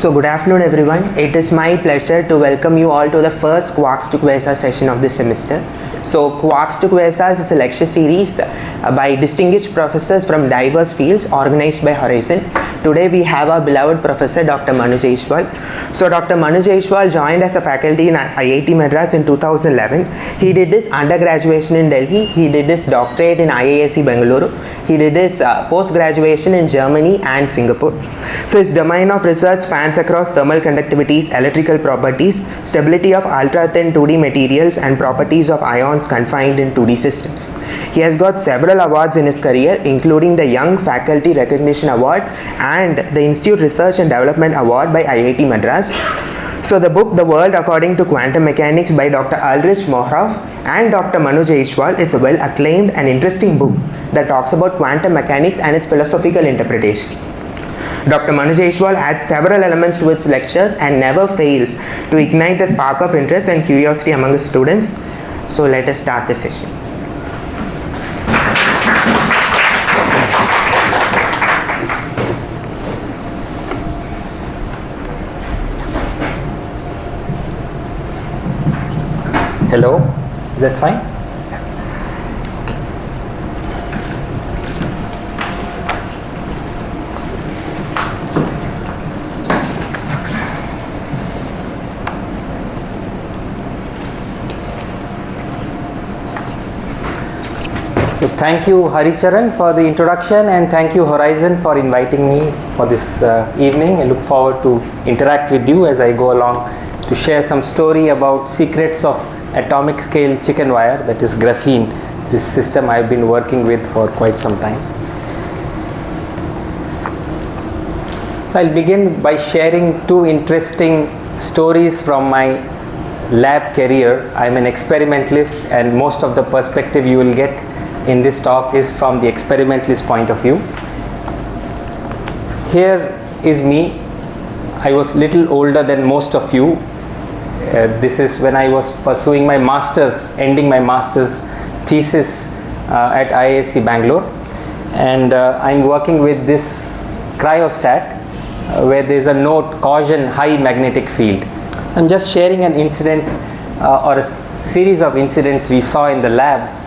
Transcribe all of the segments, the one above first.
So good afternoon everyone. It is my pleasure to welcome you all to the first Quarks to Quasars session of this semester. So Quarks to Quasars is a lecture series by distinguished professors from diverse fields organized by Horizon. Today we have our beloved professor Dr. Manoj Aishwal. So Dr. Manoj Aishwal joined as a faculty in IIT Madras in 2011. He did his undergraduation in Delhi. He did his doctorate in IISc Bengaluru. He did his post-graduation in Germany and Singapore. So his domain of research spans across thermal conductivities, electrical properties, stability of ultra-thin 2D materials and properties of ions confined in 2D systems. He has got several awards in his career, including the Young Faculty Recognition Award and the Institute Research and Development Award by IIT Madras. So the book The World According to Quantum Mechanics by Dr. Ulrich Moire and Dr. Manoj Aishwal is a well acclaimed and interesting book that talks about quantum mechanics and its philosophical interpretation. Dr. Manoj Aishwal adds several elements to its lectures and never fails to ignite the spark of interest and curiosity among his students. So let us start the session. Hello, is that fine? So thank you Haricharan for the introduction, and thank you Horizon for inviting me for this evening. I look forward to interact with you as I go along to share some story about secrets of atomic scale chicken wire, that is graphene, this system I've been working with for quite some time. So I'll begin by sharing two interesting stories from my lab career. I'm an experimentalist, and most of the perspective you will get in this talk is from the experimentalist point of view. Here is me. I was little older than most of you. This is when I was pursuing my master's, ending my master's thesis at IISc Bangalore, and I'm working with this cryostat where there is a note caution high magnetic field. So I'm just sharing an incident or a series of incidents we saw in the lab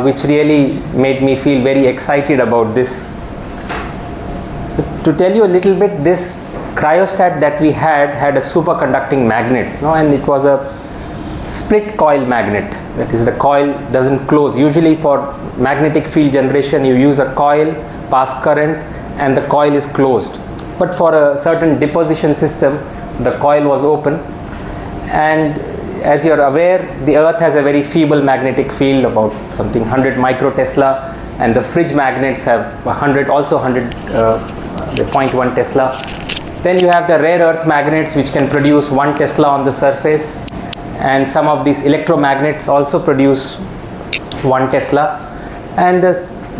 which really made me feel very excited about this. So to tell you a little bit, this cryostat that we had a superconducting magnet, and it was a split coil magnet. That is, the coil doesn't close. Usually for magnetic field generation you use a coil, pass current, and the coil is closed. But for a certain deposition system, the coil was open. And as you're aware, the earth has a very feeble magnetic field, about something 100 microtesla, and the fridge magnets have 100, also 100, 0.1 Tesla. Then you have the rare earth magnets which can produce 1 Tesla on the surface, and some of these electromagnets also produce 1 Tesla. And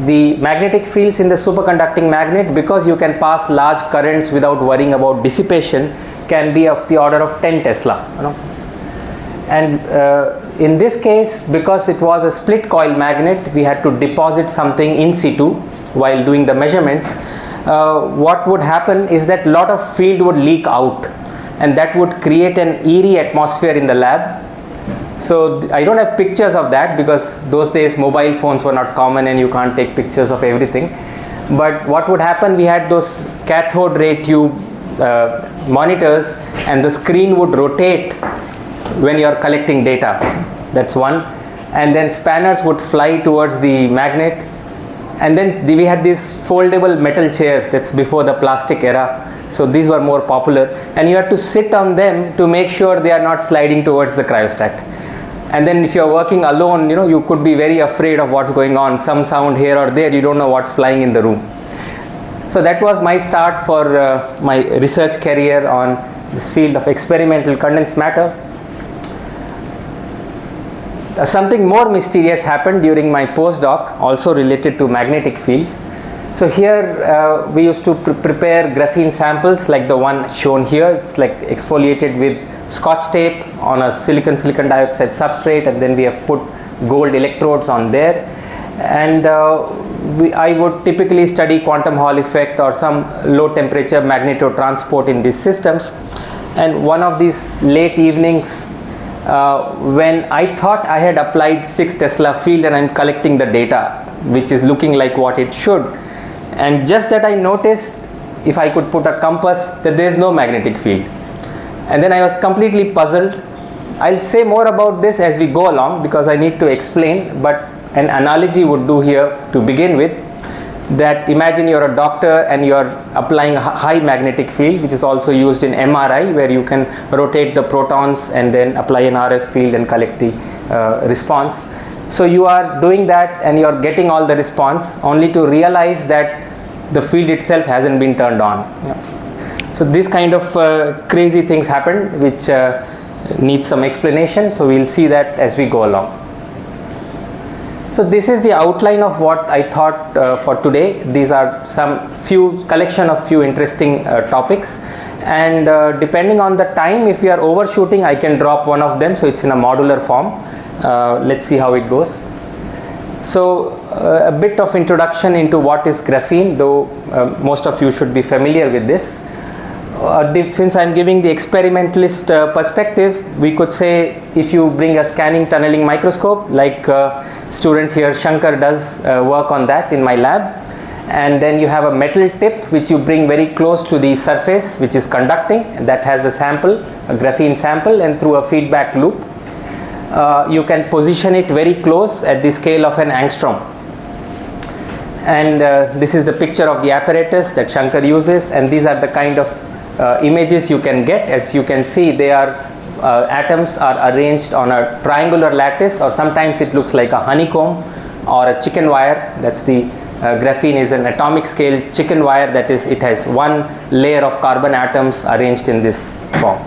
the magnetic fields in the superconducting magnet, because you can pass large currents without worrying about dissipation, can be of the order of 10 Tesla. And in this case, because it was a split coil magnet, we had to deposit something in situ while doing the measurements. What would happen is that a lot of field would leak out, and that would create an eerie atmosphere in the lab. So I don't have pictures of that because those days mobile phones were not common and you can't take pictures of everything. But what would happen, we had those cathode ray tube monitors, and the screen would rotate when you are collecting data. That's one. And then spanners would fly towards the magnet. And then we had these foldable metal chairs. That's before the plastic era. So these were more popular, and you had to sit on them to make sure they are not sliding towards the cryostat. And then if you're working alone, you could be very afraid of what's going on. Some sound here or there, you don't know what's flying in the room. So that was my start for my research career on this field of experimental condensed matter. Something more mysterious happened during my postdoc, also related to magnetic fields. So here we used to prepare graphene samples like the one shown here. It's like exfoliated with scotch tape on a silicon dioxide substrate, and then we have put gold electrodes on there. and I would typically study quantum Hall effect or some low temperature magnetotransport in these systems. And one of these late evenings, when I thought I had applied 6 Tesla field and I'm collecting the data, which is looking like what it should, and just that I noticed, if I could put a compass, that there is no magnetic field. And then I was completely puzzled. I'll say more about this as we go along because I need to explain, but an analogy would do here to begin with, that imagine you're a doctor and you're applying a high magnetic field, which is also used in MRI, where you can rotate the protons and then apply an RF field and collect the response. So you are doing that and you're getting all the response only to realize that the field itself hasn't been turned on. So this kind of crazy things happen, which needs some explanation. So we'll see that as we go along. So this is the outline of what I thought for today. These are some collection of few interesting topics, and depending on the time, if we are overshooting, I can drop one of them, so it's in a modular form. Let's see how it goes. So a bit of introduction into what is graphene, though most of you should be familiar with this. Since I'm giving the experimentalist perspective, we could say if you bring a scanning tunneling microscope, like student here Shankar does work on that in my lab, and then you have a metal tip which you bring very close to the surface, which is conducting, and that has a sample, a graphene sample, and through a feedback loop you can position it very close at the scale of an angstrom. And this is the picture of the apparatus that Shankar uses, and these are the kind of images you can get. As you can see, they are atoms are arranged on a triangular lattice, or sometimes it looks like a honeycomb or a chicken wire. That's the graphene is an atomic scale chicken wire, that is, it has one layer of carbon atoms arranged in this form.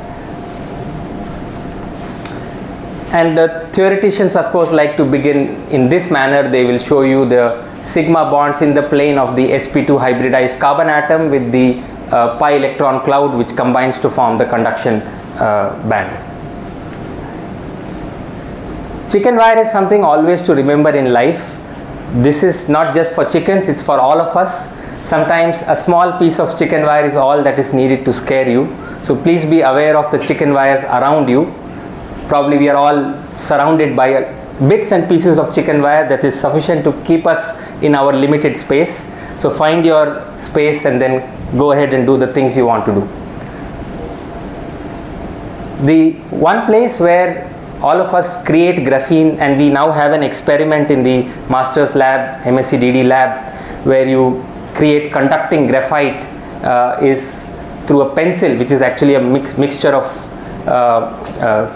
And theoreticians, of course, like to begin in this manner. They will show you the sigma bonds in the plane of the sp2 hybridized carbon atom with the pi electron cloud, which combines to form the conduction band. Chicken wire is something always to remember in life. This is not just for chickens, it's for all of us. Sometimes a small piece of chicken wire is all that is needed to scare you. So please be aware of the chicken wires around you. Probably we are all surrounded by bits and pieces of chicken wire that is sufficient to keep us in our limited space. So find your space and then go ahead and do the things you want to do. The one place where all of us create graphene, and we now have an experiment in the master's lab, MSc DD lab, where you create conducting graphite is through a pencil, which is actually a mixture of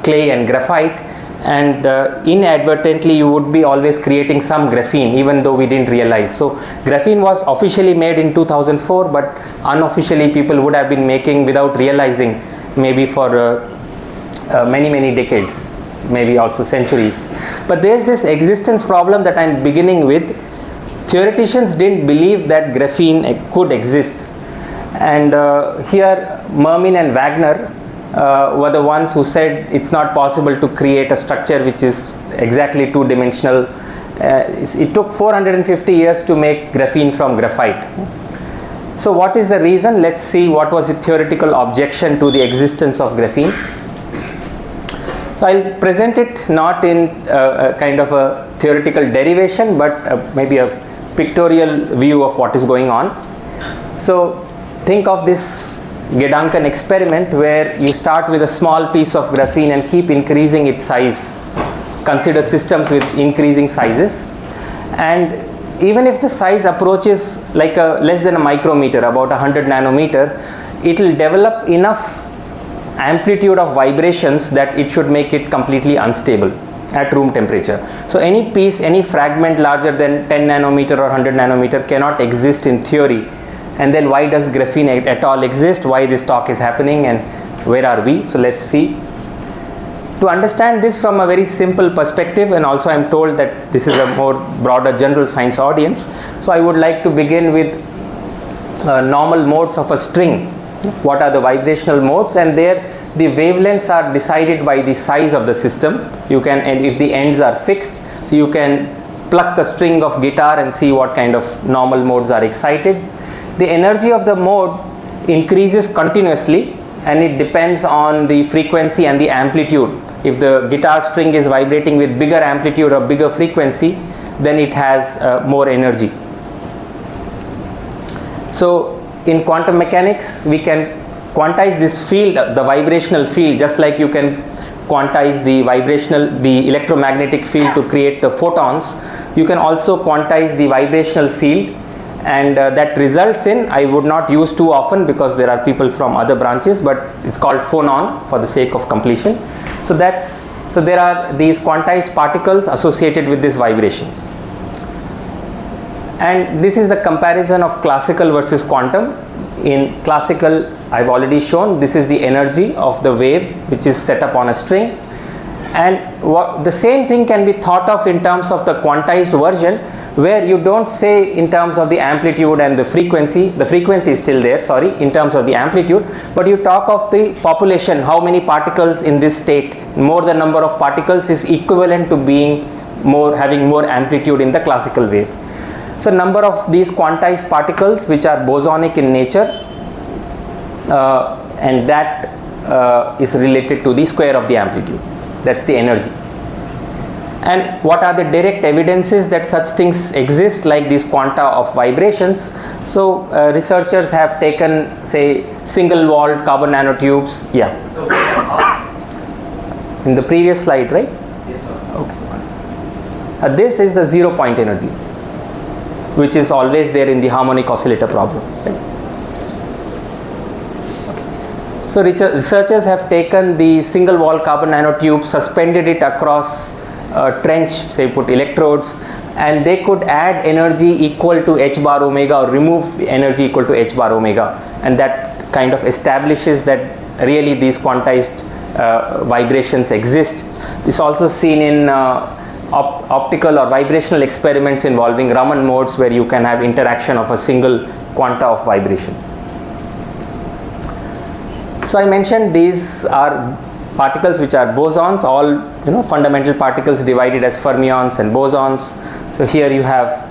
clay and graphite, and inadvertently you would be always creating some graphene, even though we didn't realize. So graphene was officially made in 2004, but unofficially people would have been making without realizing, maybe for many decades, maybe also centuries. But there's this existence problem that I'm beginning with. Theoreticians didn't believe that graphene could exist, and here Mermin and Wagner were the ones who said it's not possible to create a structure which is exactly two-dimensional. It took 450 years to make graphene from graphite. So what is the reason? Let's see what was the theoretical objection to the existence of graphene. So I'll present it not in a kind of a theoretical derivation, but maybe a pictorial view of what is going on. So think of this Gedanken experiment, where you start with a small piece of graphene and keep increasing its size. Consider systems with increasing sizes, and even if the size approaches like less than a micrometer, about 100 nanometer, it will develop enough amplitude of vibrations that it should make it completely unstable at room temperature. So any piece, any fragment larger than 10 nanometer or 100 nanometer cannot exist in theory. And then why does graphene at all exist? Why this talk is happening, and where are we? So let's see. To understand this from a very simple perspective, and also I'm told that this is a more broader general science audience, so I would like to begin with normal modes of a string. What are the vibrational modes? And there the wavelengths are decided by the size of the system. You can, and if the ends are fixed, so you can pluck a string of guitar and see what kind of normal modes are excited. The energy of the mode increases continuously, and it depends on the frequency and the amplitude. If the guitar string is vibrating with bigger amplitude or bigger frequency, then it has more energy. So in quantum mechanics, we can quantize this field, the vibrational field, just like you can quantize the electromagnetic field to create the photons. You can also quantize the vibrational field, and that results in, I would not use too often because there are people from other branches, but it's called phonon for the sake of completion. So there are these quantized particles associated with these vibrations. And this is a comparison of classical versus quantum. In classical, I've already shown this is the energy of the wave which is set up on a string, and the same thing can be thought of in terms of the quantized version, where you don't say in terms of the amplitude and the frequency is still there, sorry, in terms of the amplitude, but you talk of the population, how many particles in this state. More the number of particles is equivalent to having more amplitude in the classical wave. So number of these quantized particles which are bosonic in nature, and that is related to the square of the amplitude. That's the energy. And what are the direct evidences that such things exist, like these quanta of vibrations? So researchers have taken, say, single-walled carbon nanotubes. Yeah. So, in the previous slide, right? yes, sir. Okay. This is the 0-point energy, which is always there in the harmonic oscillator problem. Right? So researchers have taken the single wall carbon nanotube, suspended it across a trench, say put electrodes, and they could add energy equal to h bar omega or remove energy equal to h bar omega, and that kind of establishes that really these quantized vibrations exist. This is also seen in optical or vibrational experiments involving Raman modes, where you can have interaction of a single quanta of vibration. So I mentioned these are particles which are bosons, all fundamental particles divided as fermions and bosons. So here you have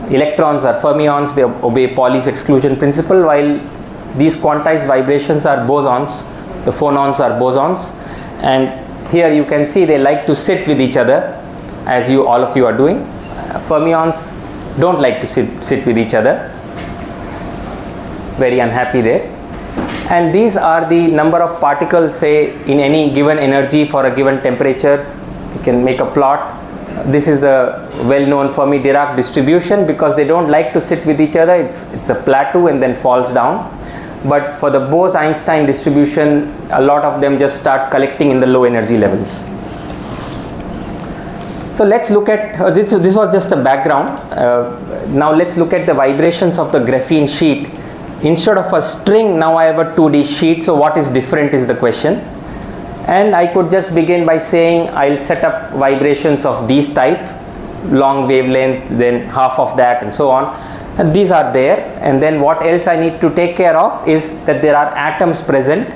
electrons are fermions, they obey Pauli's exclusion principle, while these quantized vibrations are bosons, the phonons are bosons, and here you can see they like to sit with each other, as all of you are doing. Fermions don't like to sit with each other, very unhappy there. And these are the number of particles, say, in any given energy for a given temperature. You can make a plot. This is the well-known Fermi-Dirac distribution, because they don't like to sit with each other. It's a plateau and then falls down. But for the Bose-Einstein distribution, a lot of them just start collecting in the low energy levels. So let's look at, this was just a background. Now let's look at the vibrations of the graphene sheet. Instead of a string, now I have a 2D sheet. So what is different is the question. And I could just begin by saying I'll set up vibrations of these type, long wavelength, then half of that, and so on. And these are there. And then what else I need to take care of is that there are atoms present,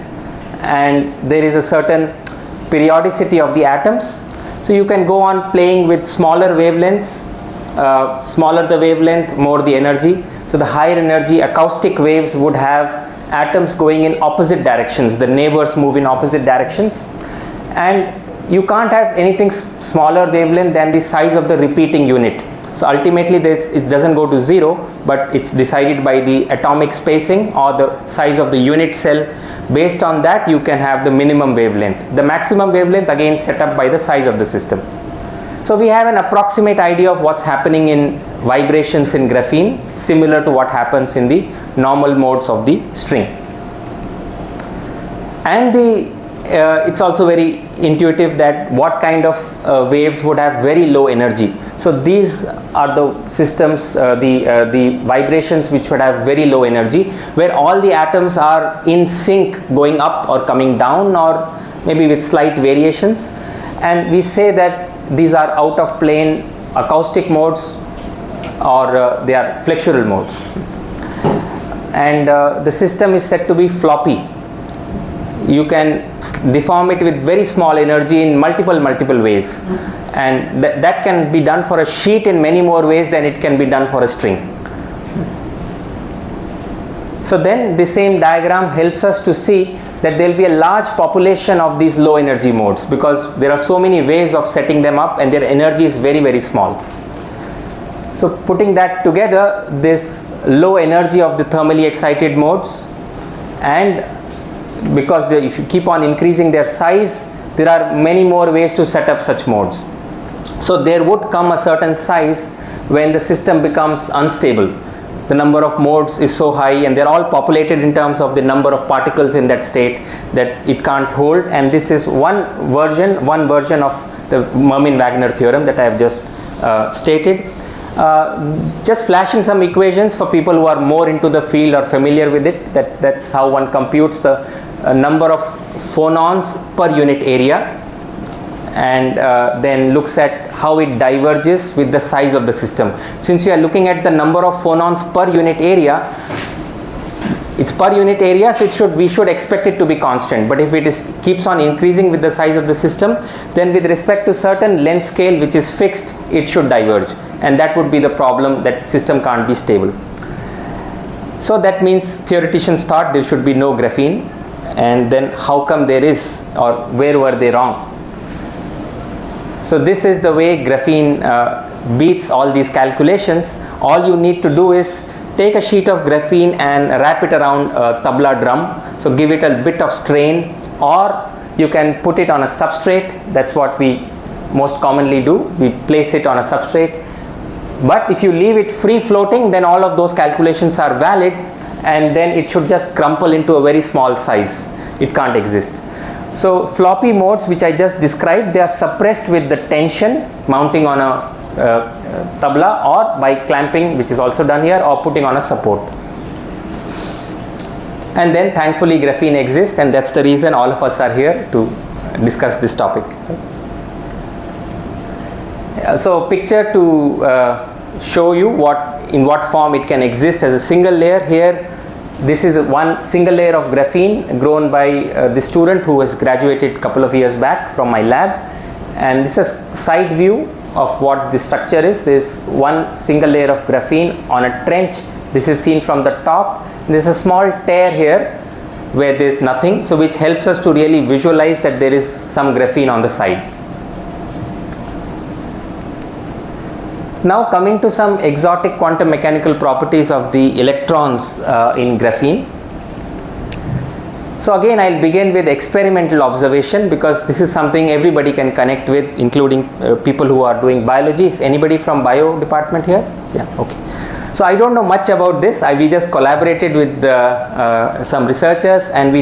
and there is a certain periodicity of the atoms. So you can go on playing with smaller wavelengths. Smaller the wavelength, more the energy. So the higher energy acoustic waves would have atoms going in opposite directions. The neighbors move in opposite directions. And you can't have anything smaller wavelength than the size of the repeating unit. So ultimately it doesn't go to 0, but it's decided by the atomic spacing or the size of the unit cell. Based on that, you can have the minimum wavelength. The maximum wavelength again set up by the size of the system. So we have an approximate idea of what's happening in vibrations in graphene, similar to what happens in the normal modes of the string. And it's also very intuitive that what kind of waves would have very low energy. So these are the systems, the vibrations which would have very low energy, where all the atoms are in sync, going up or coming down, or maybe with slight variations. And we say that these are out of plane acoustic modes, or they are flexural modes. And the system is said to be floppy. you can deform it with very small energy in multiple ways, and that can be done for a sheet in many more ways than it can be done for a string. So then the same diagram helps us to see that there will be a large population of these low energy modes, because there are so many ways of setting them up and their energy is very small. So putting that together, this low energy of the thermally excited modes, and because if you keep on increasing their size, there are many more ways to set up such modes. So there would come a certain size when the system becomes unstable. The number of modes is so high and they're all populated in terms of the number of particles in that state that it can't hold, and this is one version of the Mermin-Wagner theorem that I have just stated. Just flashing some equations for people who are more into the field or familiar with it. That's how one computes the number of phonons per unit area, and then looks at how it diverges with the size of the system. Since we are looking at the number of phonons per unit area, it's per unit area, so we should expect it to be constant. But if it keeps on increasing with the size of the system, then with respect to certain length scale which is fixed, it should diverge, and that would be the problem, that system can't be stable. So that means theoreticians thought there should be no graphene, and then how come there is, or where were they wrong? So this is the way graphene beats all these calculations. All you need to do is take a sheet of graphene and wrap it around a tabla drum. So give it a bit of strain, or you can put it on a substrate. That's what we most commonly do. We place it on a substrate. But if you leave it free floating, then all of those calculations are valid, and then it should just crumple into a very small size. It can't exist. So floppy modes, which I just described, they are suppressed with the tension mounting on a tabla, or by clamping, which is also done here, or putting on a support. And then thankfully graphene exists, and that's the reason all of us are here to discuss this topic. So picture to show you in what form it can exist as a single layer. Here, this is one single layer of graphene grown by the student who has graduated a couple of years back from my lab, and this is side view of what the structure is. There is one single layer of graphene on a trench. This is seen from the top. There is a small tear here where there is nothing, so which helps us to really visualize that there is some graphene on the side. Now coming to some exotic quantum mechanical properties of the electrons in graphene. So again, I'll begin with experimental observation, because this is something everybody can connect with, including people who are doing biology. Is anybody from bio department here? Yeah, okay. So I don't know much about this. We just collaborated with some researchers, and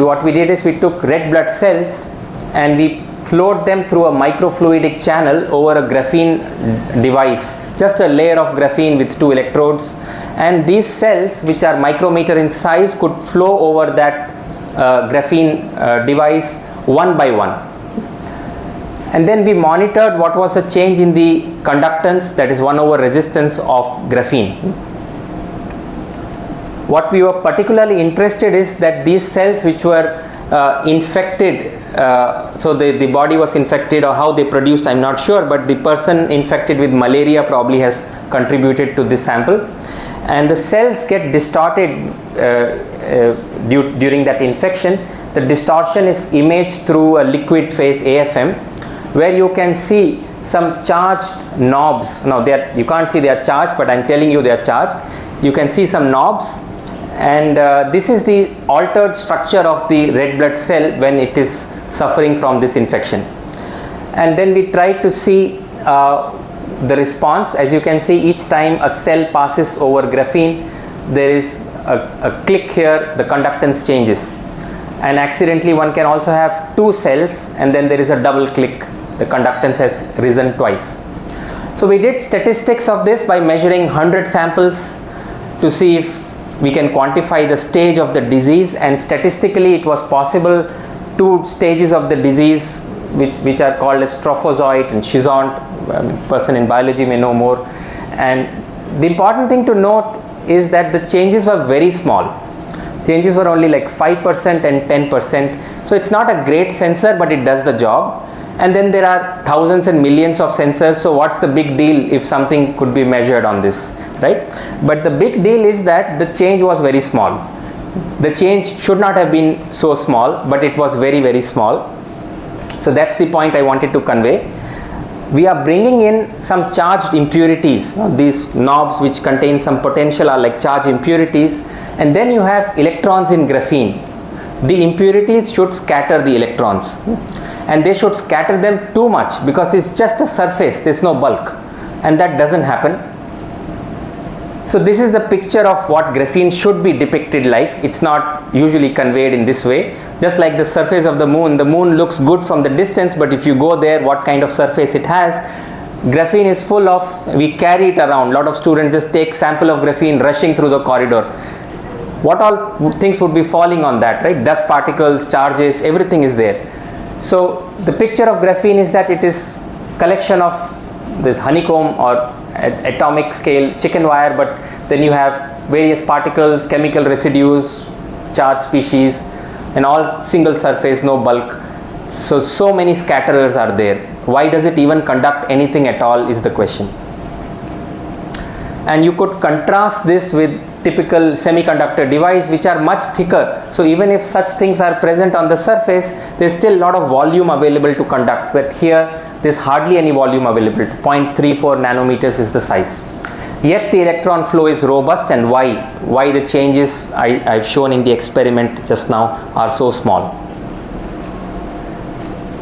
what we did is we took red blood cells and we flowed them through a microfluidic channel over a graphene device, just a layer of graphene with 2 electrodes, and these cells, which are micrometer in size, could flow over that graphene device one by one. And then we monitored what was the change in the conductance, that is 1 over resistance of graphene. What we were particularly interested is that these cells which were infected, so the body was infected, or how they produced, I'm not sure, but the person infected with malaria probably has contributed to this sample, and the cells get distorted during that infection. The distortion is imaged through a liquid phase AFM, where you can see some charged knobs. Now you can't see they are charged, but I'm telling you they are charged. You can see some knobs, and this is the altered structure of the red blood cell when it is suffering from this infection. And then we try to see the response. As you can see, each time a cell passes over graphene, there is a click here, the conductance changes, and accidentally one can also have 2 cells and then there is a double click, the conductance has risen twice. So we did statistics of this by measuring 100 samples to see if we can quantify the stage of the disease, and statistically it was possible 2 stages of the disease which are called as trophozoite and schizont. Person in biology may know more. And the important thing to note is that the changes were very small. Changes were only like 5% and 10%. So it's not a great sensor, but it does the job. And then there are thousands and millions of sensors. So what's the big deal if something could be measured on this, right? But the big deal is that the change was very small. The change should not have been so small, but it was very, very small. So that's the point I wanted to convey. We are bringing in some charged impurities. These knobs which contain some potential are like charged impurities. And then you have electrons in graphene. The impurities should scatter the electrons. And they should scatter them too much because it's just a surface, there's no bulk. And that doesn't happen. So this is the picture of what graphene should be depicted like. It's not usually conveyed in this way. Just like the surface of the moon looks good from the distance, but if you go there, what kind of surface it has. Graphene is full of, we carry it around. A lot of students just take sample of graphene rushing through the corridor. What all things would be falling on that, right? Dust particles, charges, everything is there. So the picture of graphene is that it is collection of this honeycomb or atomic scale chicken wire, but then you have various particles, chemical residues, charged species, and all single surface, no bulk. So many scatterers are there. Why does it even conduct anything at all is the question. And you could contrast this with typical semiconductor device which are much thicker. So even if such things are present on the surface, there's still a lot of volume available to conduct. But here there's hardly any volume available. 0.34 nanometers is the size. Yet the electron flow is robust. And why the changes I've shown in the experiment just now are so small.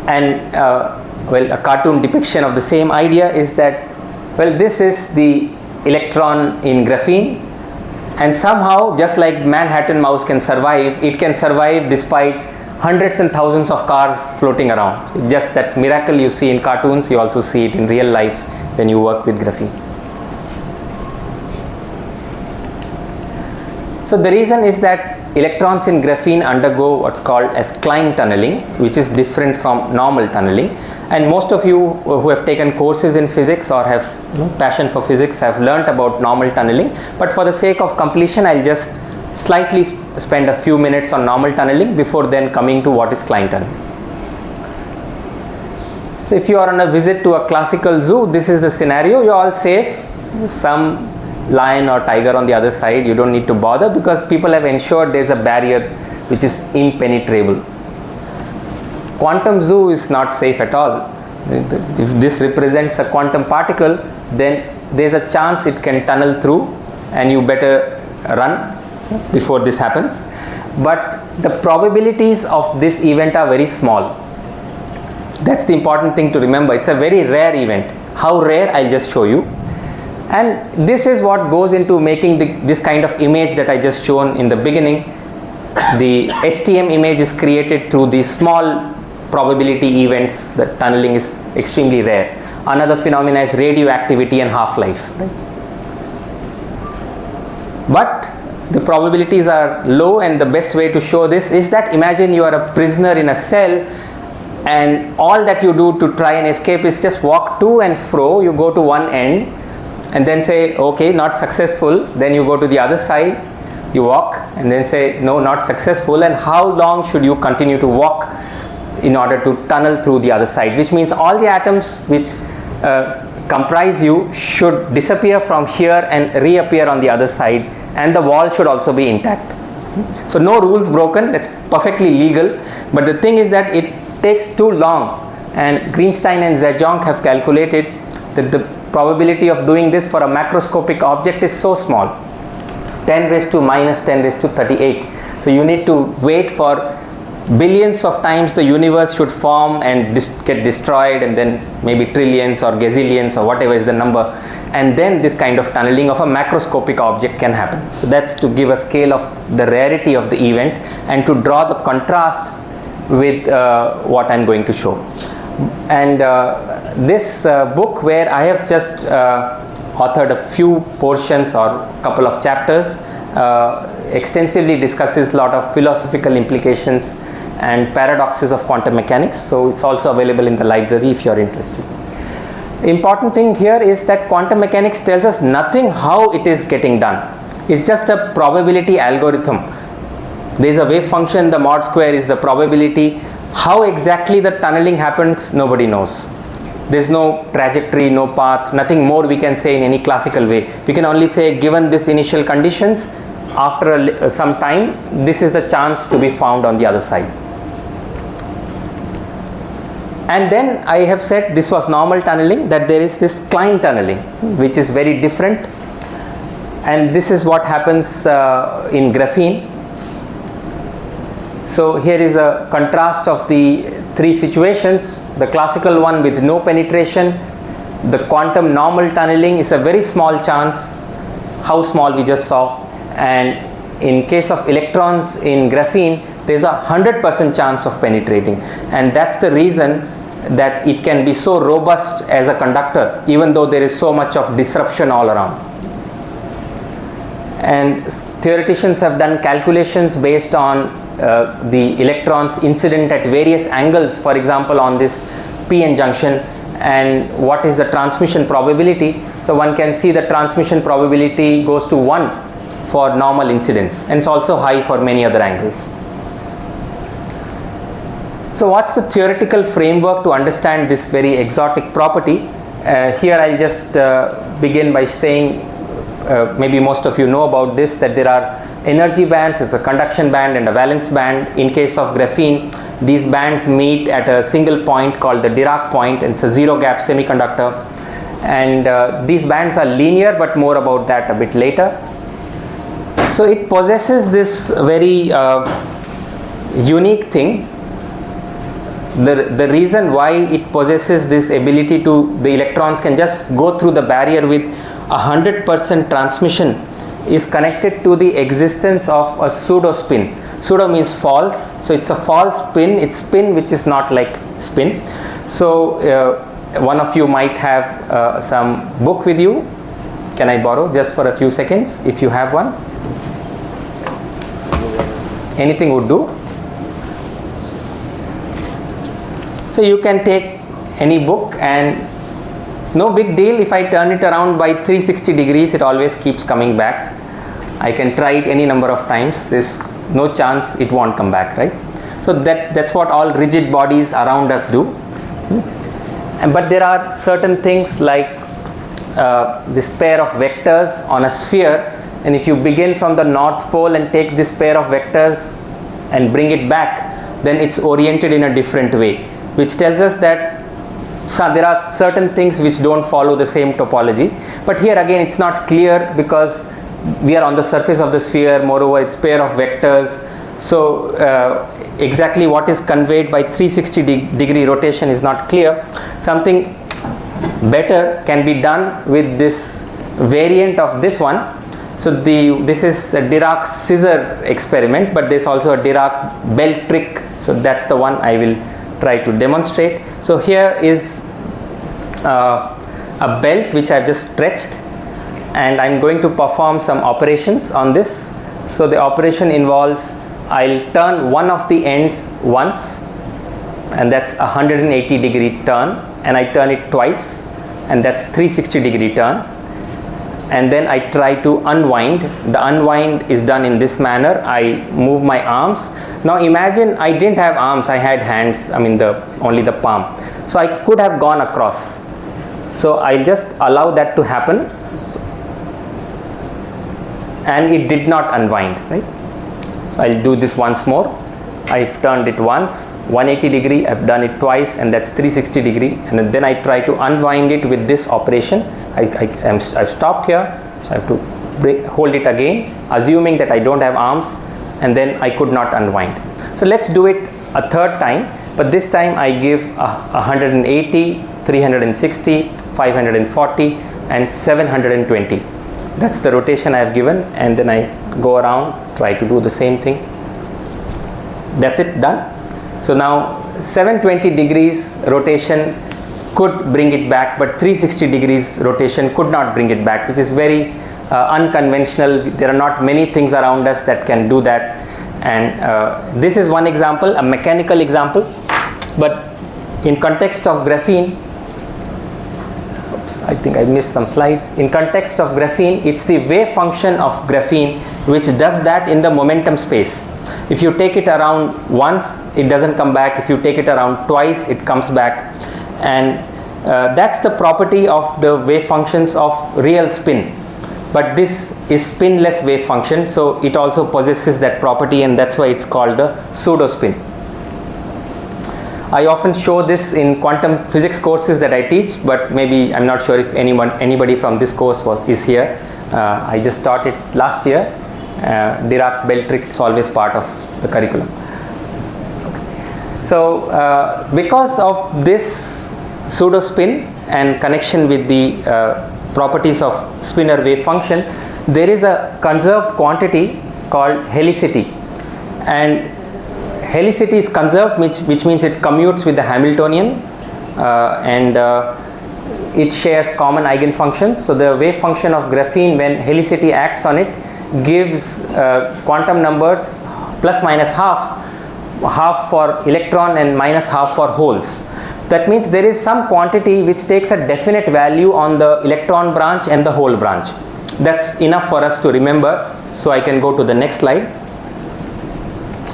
And a cartoon depiction of the same idea is that, well, this is the electron in graphene, and somehow, just like Manhattan mouse can survive, it can survive despite hundreds and thousands of cars floating around. Just that's miracle you see in cartoons, you also see it in real life when you work with graphene. So the reason is that electrons in graphene undergo what's called as Klein tunneling, which is different from normal tunneling. And most of you who have taken courses in physics or have passion for physics have learnt about normal tunneling. But for the sake of completion, I'll just slightly spend a few minutes on normal tunneling before then coming to what is Klein tunneling. So if you are on a visit to a classical zoo, this is the scenario. You're all safe. Some lion or tiger on the other side, you don't need to bother because people have ensured there's a barrier which is impenetrable. Quantum zoo is not safe at all. If this represents a quantum particle, then there's a chance it can tunnel through and you better run before this happens. But the probabilities of this event are very small. That's the important thing to remember. It's a very rare event. How rare, I'll just show you. And this is what goes into making this kind of image that I just shown in the beginning. The STM image is created through these small probability events. The tunneling is extremely rare. Another phenomena is radioactivity and half-life. But the probabilities are low, and the best way to show this is that imagine you are a prisoner in a cell and all that you do to try and escape is just walk to and fro. You go to one end and then say, okay, not successful. Then you go to the other side, you walk and then say, no, not successful. And how long should you continue to walk in order to tunnel through the other side? Which means all the atoms which comprise you should disappear from here and reappear on the other side, and the wall should also be intact. So no rules broken, that's perfectly legal. But the thing is that it takes too long, and Greenstein and Zhejiang have calculated that the probability of doing this for a macroscopic object is so small, 10 raised to minus 10 raised to 38. So you need to wait for billions of times the universe should form and get destroyed, and then maybe trillions or gazillions or whatever is the number, and then this kind of tunneling of a macroscopic object can happen. So that's to give a scale of the rarity of the event and to draw the contrast with what I'm going to show. And this book, where I have just authored a few portions or a couple of chapters, extensively discusses a lot of philosophical implications and paradoxes of quantum mechanics. So it's also available in the library if you are interested. Important thing here is that quantum mechanics tells us nothing how it is getting done. It's just a probability algorithm. There is a wave function, the mod square is the probability. How exactly the tunneling happens, nobody knows. There is no trajectory, no path, nothing more we can say in any classical way. We can only say, given this initial conditions, after some time, this is the chance to be found on the other side. And then I have said this was normal tunneling, that there is this Klein tunneling, which is very different. And this is what happens in graphene. So here is a contrast of the three situations. The classical one with no penetration, the quantum normal tunneling is a very small chance, how small we just saw. And in case of electrons in graphene, there is a 100% chance of penetrating, and that's the reason that it can be so robust as a conductor, even though there is so much of disruption all around. And theoreticians have done calculations based on the electrons incident at various angles, for example on this p-n junction, and what is the transmission probability. So one can see the transmission probability goes to 1 for normal incidence, and it's also high for many other angles. So what's the theoretical framework to understand this very exotic property? Here I'll just begin by saying, maybe most of you know about this, that there are energy bands. It's a conduction band and a valence band. In case of graphene, these bands meet at a single point called the Dirac point, and it's a zero gap semiconductor. And these bands are linear, but more about that a bit later. So it possesses this very unique thing. The reason why it possesses this ability to, the electrons can just go through the barrier with 100% transmission, is connected to the existence of a pseudo spin. Pseudo means false, so it's a false spin. It's spin which is not like spin. So one of you might have some book with you. Can I borrow just for a few seconds if you have one? Anything would do. So you can take any book, and no big deal if I turn it around by 360 degrees, it always keeps coming back. I can try it any number of times. There's no chance it won't come back, right? So that's what all rigid bodies around us do. But there are certain things like this pair of vectors on a sphere, and if you begin from the north pole and take this pair of vectors and bring it back, then it's oriented in a different way, which tells us that there are certain things which don't follow the same topology. But here again it's not clear because we are on the surface of the sphere. Moreover, it's pair of vectors. So exactly what is conveyed by 360 degree rotation is not clear. Something better can be done with this variant of this one. So this is a Dirac scissor experiment, but there's also a Dirac belt trick. So that's the one I will try to demonstrate. So here is a belt which I've just stretched, and I'm going to perform some operations on this. So the operation involves, I'll turn one of the ends once, and that's 180 degree turn, and I turn it twice, and that's 360 degree turn. And then I try to unwind. The unwind is done in this manner. I move my arms. Now imagine I didn't have arms, I had hands, only the palm. So I could have gone across. So I'll just allow that to happen. And it did not unwind, right? So I'll do this once more. I've turned it once, 180 degree, I've done it twice, and that's 360 degree. And then I try to unwind it with this operation. I've stopped here, so I have to hold it again, assuming that I don't have arms, and then I could not unwind. So let's do it a third time, but this time I give 180, 360, 540, and 720. That's the rotation I have given, and then I go around, try to do the same thing. That's it, done. So now 720 degrees rotation could bring it back, but 360 degrees rotation could not bring it back, which is very unconventional. There are not many things around us that can do that. And this is one example, a mechanical example, but in context of graphene, I think I missed some slides. In context of graphene, it's the wave function of graphene which does that in the momentum space. If you take it around once, it doesn't come back. If you take it around twice, it comes back. And that's the property of the wave functions of real spin. But this is spinless wave function, so it also possesses that property, and that's why it's called the pseudo spin. I often show this in quantum physics courses that I teach, but maybe I'm not sure if anybody from this course is here. I just taught it last year. Dirac-Beltrich is always part of the curriculum. So because of this pseudo spin and connection with the properties of spinor wave function, there is a conserved quantity called helicity, and helicity is conserved, which means it commutes with the Hamiltonian, and it shares common eigenfunctions. So the wave function of graphene, when helicity acts on it, gives quantum numbers plus minus half for electron and minus half for holes. That means there is some quantity which takes a definite value on the electron branch and the hole branch. That's enough for us to remember. So I can go to the next slide.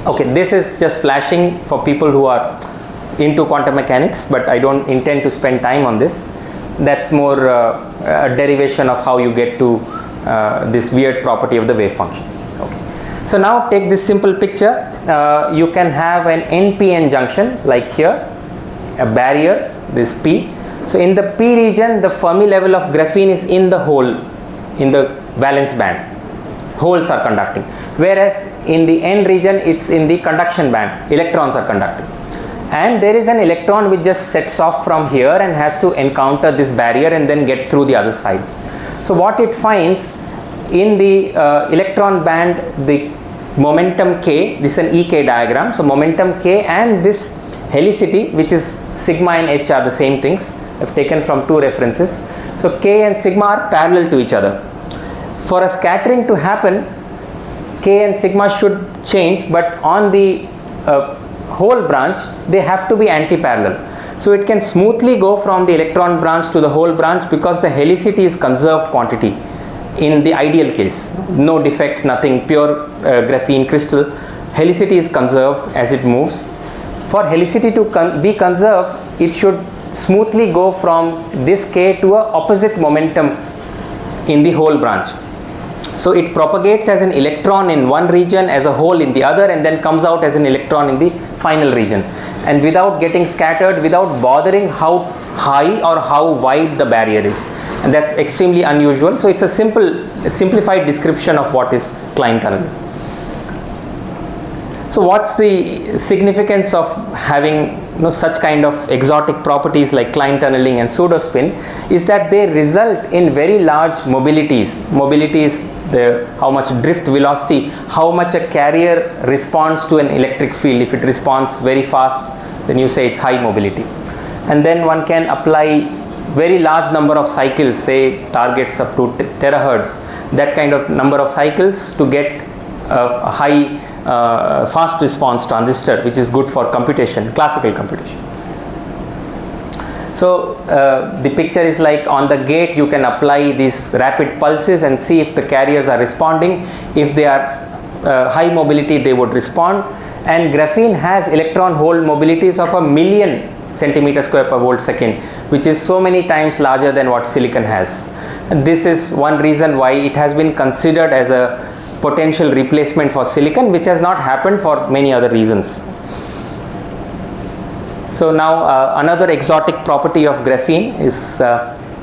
Okay, this is just flashing for people who are into quantum mechanics, but I don't intend to spend time on this. That's more a derivation of how you get to this weird property of the wave function. Okay. So now take this simple picture. You can have an NPN junction like here, a barrier, this P. So in the P region, the Fermi level of graphene is in the hole, in the valence band. Holes are conducting. Whereas in the N region, it's in the conduction band. Electrons are conducting. And there is an electron which just sets off from here and has to encounter this barrier and then get through the other side. So what it finds in the electron band, the momentum K, this is an EK diagram. So momentum K and this helicity, which is sigma and H, are the same things. I've taken from two references. So K and sigma are parallel to each other. For a scattering to happen, K and sigma should change, but on the hole branch, they have to be anti-parallel. So it can smoothly go from the electron branch to the hole branch because the helicity is conserved quantity in the ideal case. No defects, nothing, pure graphene crystal. Helicity is conserved as it moves. For helicity to be conserved, it should smoothly go from this K to a opposite momentum in the hole branch. So it propagates as an electron in one region, as a hole in the other, and then comes out as an electron in the final region, and without getting scattered, without bothering how high or how wide the barrier is. And that's extremely unusual. So it's a simplified description of what is Klein tunneling. So what's the significance of having such kind of exotic properties like Klein tunneling and pseudo spin is that they result in very large mobilities. Mobility is how much drift velocity, how much a carrier responds to an electric field. If it responds very fast, then you say it's high mobility. And then one can apply very large number of cycles, say targets up to terahertz, that kind of number of cycles to get a high fast response transistor, which is good for computation, classical computation. So the picture is like on the gate you can apply these rapid pulses and see if the carriers are responding. If they are high mobility, they would respond. And graphene has electron hole mobilities of 1,000,000 centimeter square per volt second, which is so many times larger than what silicon has. And this is one reason why it has been considered as a potential replacement for silicon, which has not happened for many other reasons. So now another exotic property of graphene is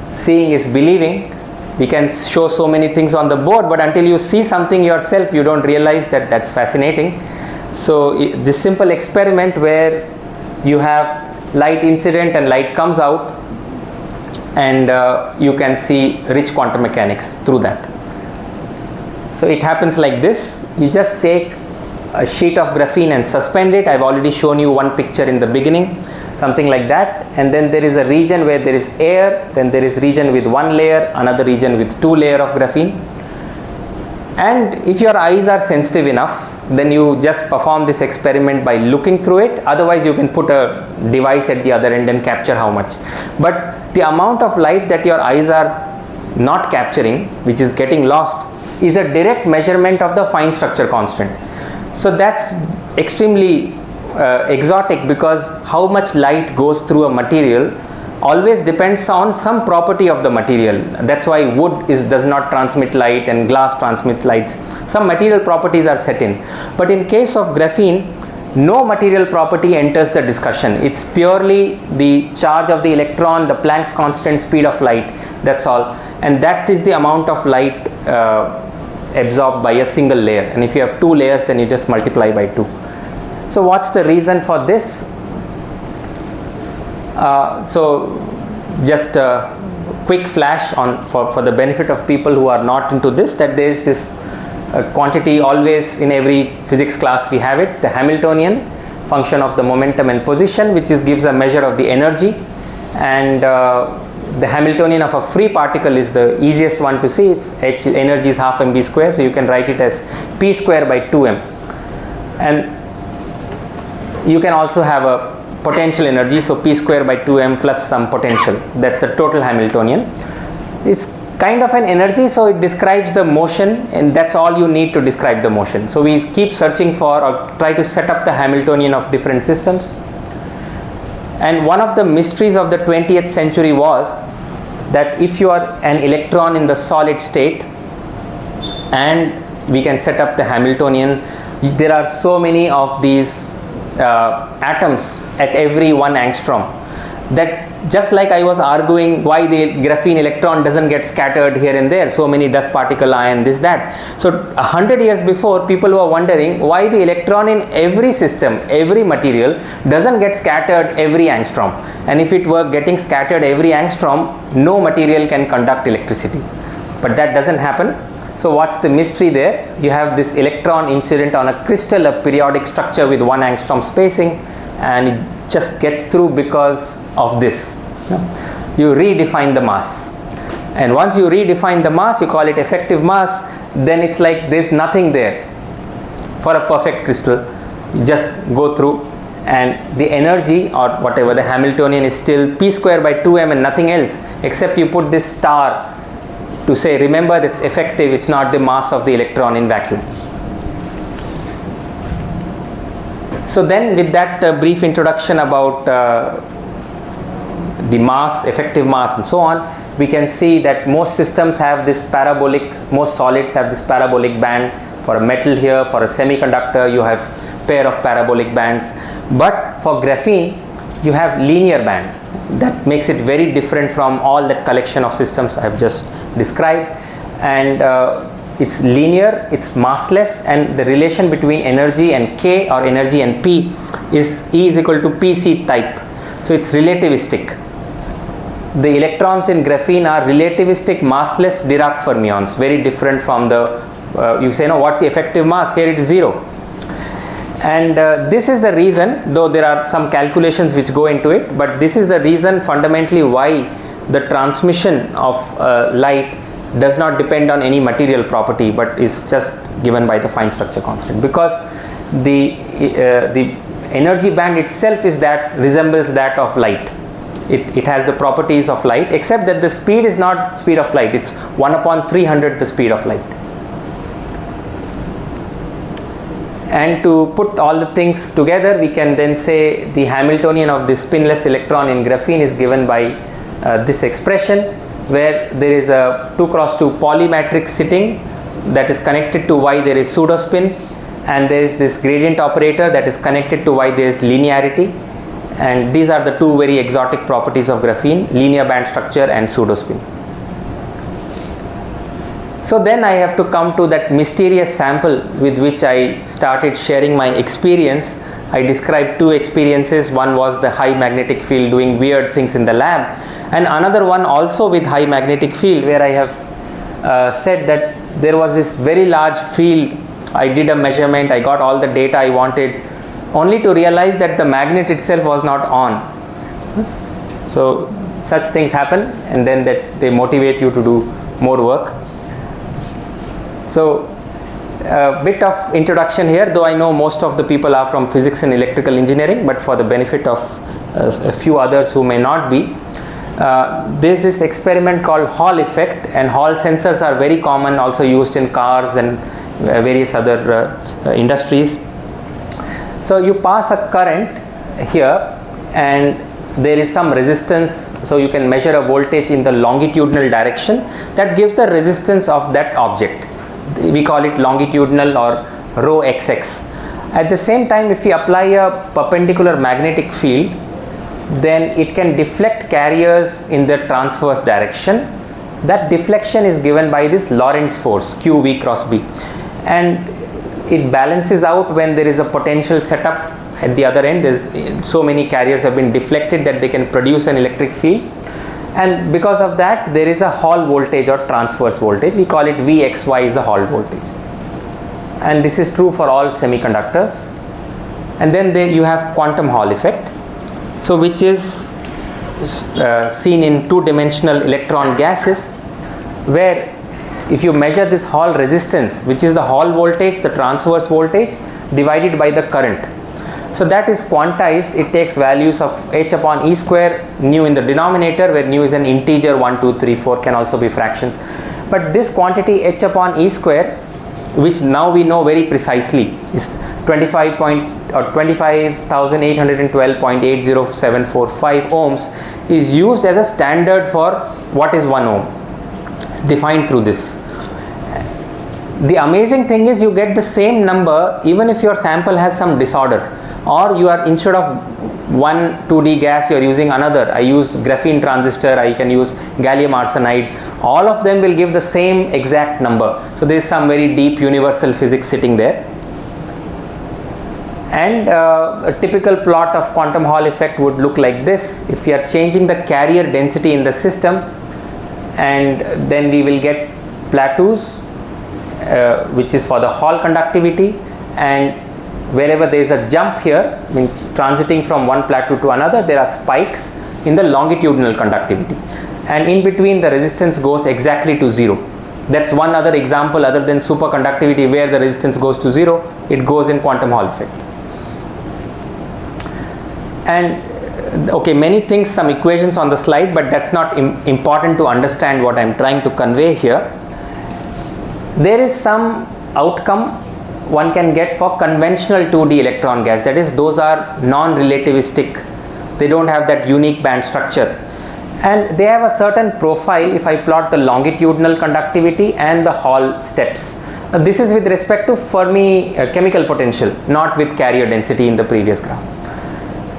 seeing is believing. We can show so many things on the board, but until you see something yourself, you don't realize that that's fascinating. So this simple experiment where you have light incident and light comes out, and you can see rich quantum mechanics through that. So it happens like this. You just take a sheet of graphene and suspend it. I've already shown you one picture in the beginning, something like that. And then there is a region where there is air, then there is region with one layer, another region with two layers of graphene. And if your eyes are sensitive enough, then you just perform this experiment by looking through it. Otherwise you can put a device at the other end and capture how much. But the amount of light that your eyes are not capturing, which is getting lost, is a direct measurement of the fine structure constant. So that's extremely exotic, because how much light goes through a material always depends on some property of the material. That's why wood does not transmit light and glass transmit lights. Some material properties are set in. But in case of graphene, no material property enters the discussion. It's purely the charge of the electron, the Planck's constant, speed of light. That's all. And that is the amount of light absorbed by a single layer. And if you have two layers, then you just multiply by 2. So what's the reason for this? So just a quick flash on for the benefit of people who are not into this, that there is this quantity always in every physics class we have it, the Hamiltonian function of the momentum and position, which gives a measure of the energy. And the Hamiltonian of a free particle is the easiest one to see. Its energy is half mv square, so you can write it as p square by 2m. And you can also have a potential energy, so p square by 2m plus some potential. That's the total Hamiltonian. It's kind of an energy, so it describes the motion, and that's all you need to describe the motion. So we keep searching for or try to set up the Hamiltonian of different systems. And one of the mysteries of the 20th century was that if you are an electron in the solid state and we can set up the Hamiltonian, there are so many of these atoms at every 1 angstrom, that just like I was arguing why the graphene electron doesn't get scattered here and there, so many dust particle ion, this, that. So 100 years before, people were wondering why the electron in every system, every material doesn't get scattered every angstrom. And if it were getting scattered every angstrom, no material can conduct electricity. But that doesn't happen. So what's the mystery there? You have this electron incident on a crystal, a periodic structure with 1 angstrom spacing, and it just gets through because of this. You redefine the mass, and once you redefine the mass, you call it effective mass, then it's like there's nothing there for a perfect crystal. You just go through, and the energy or whatever, the Hamiltonian, is still p square by 2m and nothing else, except you put this star to say, remember, that's effective, it's not the mass of the electron in vacuum. So then, with that brief introduction about the mass, effective mass and so on, we can see that most systems have this parabolic, most solids have this parabolic band. For a metal here, for a semiconductor, you have pair of parabolic bands. But for graphene, you have linear bands. That makes it very different from all that collection of systems I have just described. And it's linear, it's massless, and the relation between energy and K, or energy and P, is E is equal to PC type. So it's relativistic. The electrons in graphene are relativistic massless Dirac fermions, very different from the, you say, no, what's the effective mass? Here it is 0. And this is the reason, though there are some calculations which go into it, but this is the reason fundamentally why the transmission of light does not depend on any material property, but is just given by the fine structure constant, because the energy band itself resembles that of light. It has the properties of light, except that the speed is not speed of light, it's 1/300 the speed of light. And to put all the things together, we can then say the Hamiltonian of the spinless electron in graphene is given by this expression, where there is a 2×2 polymatrix sitting that is connected to why there is pseudospin, and there is this gradient operator that is connected to why there is linearity. And these are the two very exotic properties of graphene: linear band structure and pseudospin. So then I have to come to that mysterious sample with which I started sharing my experience. I described two experiences. One was the high magnetic field doing weird things in the lab, and another one also with high magnetic field, where I have said that there was this very large field. I did a measurement, I got all the data I wanted, only to realize that the magnet itself was not on. So such things happen, and then that they motivate you to do more work. So a bit of introduction here, though I know most of the people are from physics and electrical engineering, but for the benefit of a few others who may not be, there's this experiment called Hall effect, and Hall sensors are very common, also used in cars and various other industries. So you pass a current here and there is some resistance, so you can measure a voltage in the longitudinal direction that gives the resistance of that object. We call it longitudinal or rho xx. At the same time, if we apply a perpendicular magnetic field, then it can deflect carriers in the transverse direction. That deflection is given by this Lorentz force QV cross B, and it balances out when there is a potential setup at the other end. There's so many carriers have been deflected that they can produce an electric field, and because of that there is a Hall voltage or transverse voltage. We call it Vxy is the Hall voltage, and this is true for all semiconductors. And then there you have quantum Hall effect, so which is seen in two-dimensional electron gases, where if you measure this Hall resistance, which is the Hall voltage, the transverse voltage divided by the current, so that is quantized. It takes values of h upon e square, nu in the denominator, where nu is an integer, 1, 2, 3, 4, can also be fractions. But this quantity h upon e square, which now we know very precisely, is 25,812.80745 ohms, is used as a standard for what is 1 ohm. It's defined through this. The amazing thing is you get the same number even if your sample has some disorder, or you are, instead of one 2D gas, you are using another. I used graphene transistor, I can use gallium arsenide. All of them will give the same exact number. So there is some very deep universal physics sitting there. And a typical plot of quantum Hall effect would look like this. If we are changing the carrier density in the system, and then we will get plateaus, which is for the Hall conductivity, and wherever there is a jump here, means transiting from one plateau to another, there are spikes in the longitudinal conductivity, and in between the resistance goes exactly to 0. That's one other example other than superconductivity where the resistance goes to 0. It goes in quantum Hall effect. And okay, many things, some equations on the slide, but that's not important to understand what I'm trying to convey here. There is some outcome one can get for conventional 2D electron gas, that is, those are non-relativistic. They don't have that unique band structure, and they have a certain profile. If I plot the longitudinal conductivity and the Hall steps, this is with respect to Fermi chemical potential, not with carrier density in the previous graph.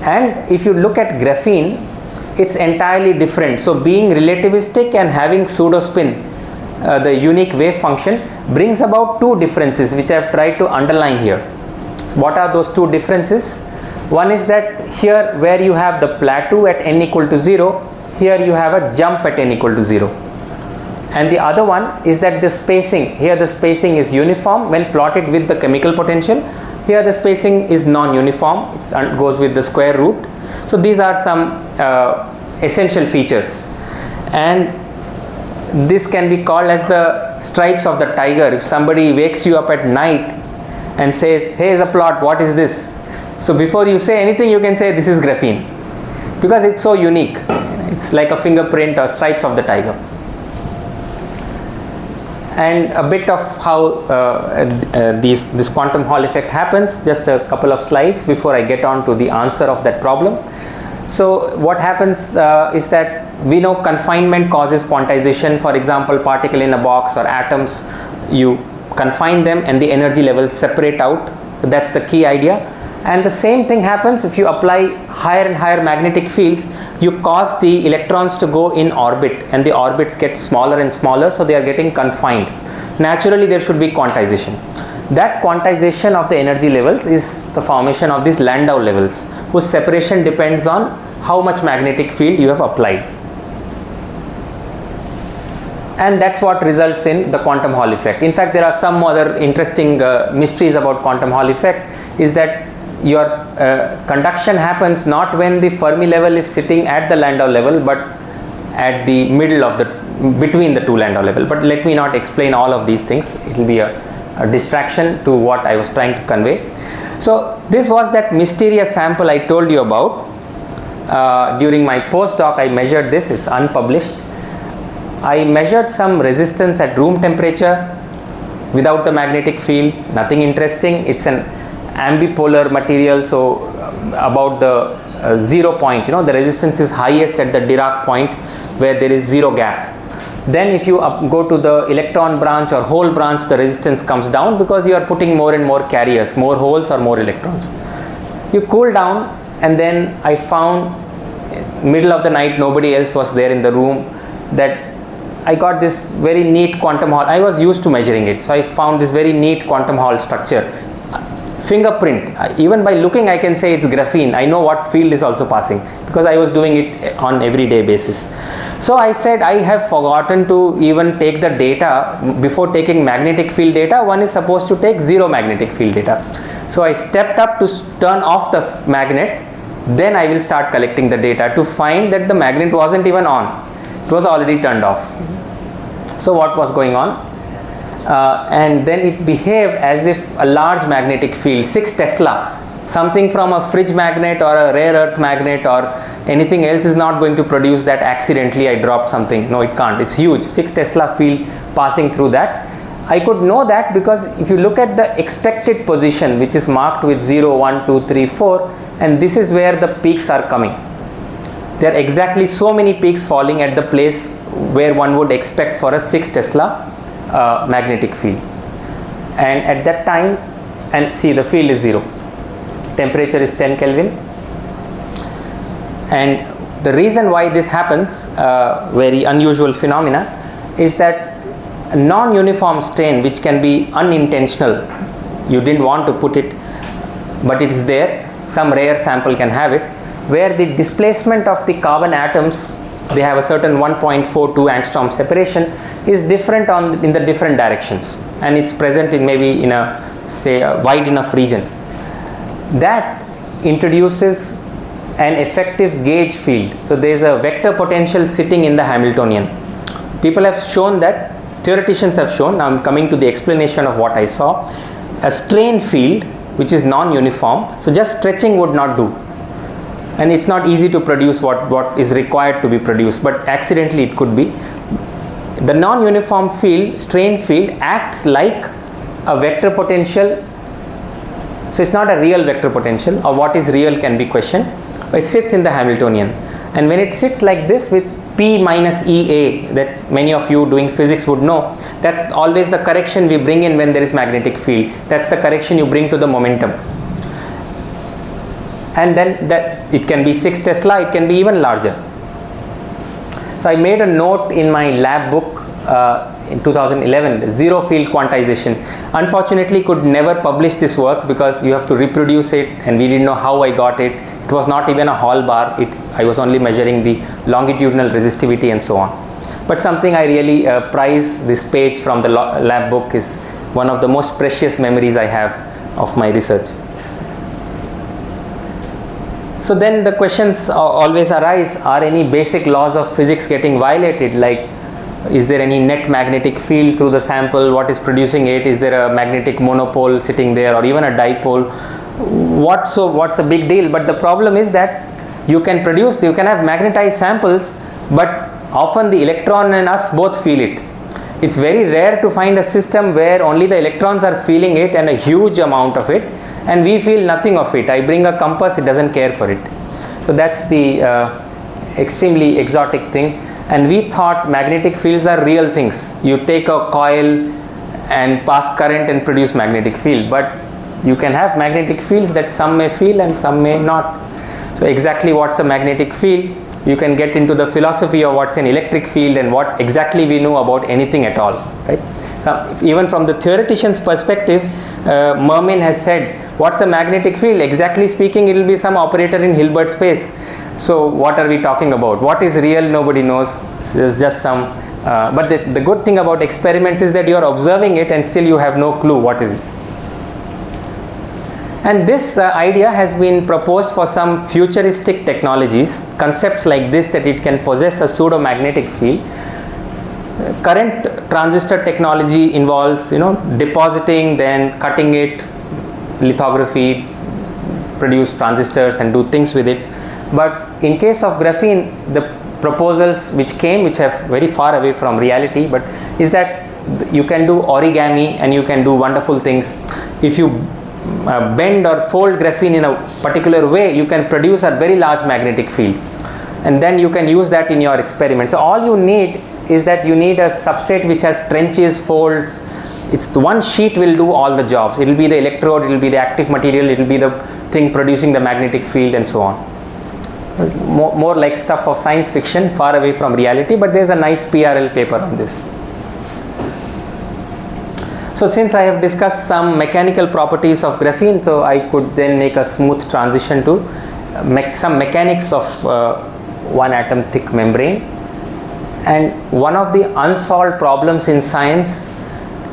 And if you look at graphene, it's entirely different. So being relativistic and having pseudospin, the unique wave function, brings about two differences which I have tried to underline here. So what are those two differences? One is that here where you have the plateau at n equal to 0, here you have a jump at n equal to 0. And the other one is that the spacing, here the spacing is uniform when plotted with the chemical potential. Here the spacing is non-uniform, it goes with the square root. So these are some essential features, and this can be called as the stripes of the tiger. If somebody wakes you up at night and says, hey, is a plot, what is this? So before you say anything, you can say this is graphene, because it's so unique. It's like a fingerprint or stripes of the tiger. And a bit of how this quantum Hall effect happens, just a couple of slides before I get on to the answer of that problem. So what happens is that we know confinement causes quantization. For example, particle in a box or atoms, you confine them and the energy levels separate out. That's the key idea. And the same thing happens if you apply higher and higher magnetic fields. You cause the electrons to go in orbit, and the orbits get smaller and smaller, so they are getting confined. Naturally there should be quantization. That quantization of the energy levels is the formation of these Landau levels, whose separation depends on how much magnetic field you have applied. And that's what results in the quantum Hall effect. In fact, there are some other interesting mysteries about quantum Hall effect, is that your conduction happens not when the Fermi level is sitting at the Landau level, but at the middle of the, between the two Landau level. But let me not explain all of these things, it will be a distraction to what I was trying to convey. So this was that mysterious sample I told you about. During my postdoc, I measured this. It's unpublished. I measured some resistance at room temperature without the magnetic field. Nothing interesting. It's an ambipolar material, so about the 0 point, the resistance is highest at the Dirac point where there is zero gap. Then if you go to the electron branch or hole branch, the resistance comes down because you are putting more and more carriers, more holes or more electrons. You cool down, and then I found middle of the night, nobody else was there in the room, that I got this very neat quantum Hall. I was used to measuring it, so I found this very neat quantum Hall structure. Fingerprint, even by looking I can say it's graphene. I know what field is also passing because I was doing it on everyday basis. So I said I have forgotten to even take the data. Before taking magnetic field data, one is supposed to take zero magnetic field data. So I stepped up to turn off the magnet, then I will start collecting the data to find that the magnet wasn't even on, it was already turned off. So what was going on? And then it behaved as if a large magnetic field, 6 Tesla, something from a fridge magnet or a rare earth magnet or anything else is not going to produce that accidentally I dropped something. No, it can't. It's huge. 6 Tesla field passing through that. I could know that because if you look at the expected position, which is marked with 0, 1, 2, 3, 4, and this is where the peaks are coming. There are exactly so many peaks falling at the place where one would expect for a 6 Tesla magnetic field. And at that time, and see, the field is 0, temperature is 10 Kelvin, and the reason why this happens, very unusual phenomena, is that a non-uniform strain, which can be unintentional, you didn't want to put it but it's there, some rare sample can have it, where the displacement of the carbon atoms, they have a certain 1.42 angstrom separation, is different in the different directions, and it's present in maybe in a, say, a wide enough region. That introduces an effective gauge field. So there is a vector potential sitting in the Hamiltonian. People have shown that, theoreticians have shown, now I'm coming to the explanation of what I saw, a strain field which is non-uniform, so just stretching would not do, and it's not easy to produce what is required to be produced, but accidentally it could be. The non-uniform field, strain field, acts like a vector potential. So it's not a real vector potential, or what is real can be questioned. It sits in the Hamiltonian, and when it sits like this with P minus EA, that many of you doing physics would know, that's always the correction we bring in when there is magnetic field. That's the correction you bring to the momentum. And then that it can be 6 Tesla, it can be even larger. So I made a note in my lab book in 2011, zero field quantization. Unfortunately, could never publish this work because you have to reproduce it, and we didn't know how I got it. It was not even a Hall bar. I was only measuring the longitudinal resistivity and so on. But something I really prize, this page from the lab book is one of the most precious memories I have of my research. So then the questions always arise, are any basic laws of physics getting violated? Like, is there any net magnetic field through the sample? What is producing it? Is there a magnetic monopole sitting there, or even a dipole? What's the big deal? But the problem is that you can have magnetized samples, but often the electron and us both feel it. It's very rare to find a system where only the electrons are feeling it, and a huge amount of it, and we feel nothing of it. I bring a compass, it doesn't care for it. So that's the extremely exotic thing. And we thought magnetic fields are real things. You take a coil and pass current and produce magnetic field, but you can have magnetic fields that some may feel and some may not. So exactly what's a magnetic field? You can get into the philosophy of what's an electric field and what exactly we know about anything at all, right? So even from the theoretician's perspective, Mermin has said, what's a magnetic field? Exactly speaking, it will be some operator in Hilbert space. So what are we talking about? What is real? Nobody knows. It's just some, but the good thing about experiments is that you are observing it and still you have no clue what is it. And this idea has been proposed for some futuristic technologies, concepts like this, that it can possess a pseudo-magnetic field. Current transistor technology involves, depositing, then cutting it, lithography, produce transistors and do things with it. But in case of graphene, the proposals which have very far away from reality, but is that you can do origami and you can do wonderful things. If you bend or fold graphene in a particular way, you can produce a very large magnetic field, and then you can use that in your experiment. So all you need is that you need a substrate which has trenches, folds. It's the one sheet will do all the jobs. It will be the electrode, it will be the active material, it will be the thing producing the magnetic field and so on. More like stuff of science fiction, far away from reality, but there's a nice PRL paper on this. So since I have discussed some mechanical properties of graphene, so I could then make a smooth transition to some mechanics of one atom thick membrane. And one of the unsolved problems in science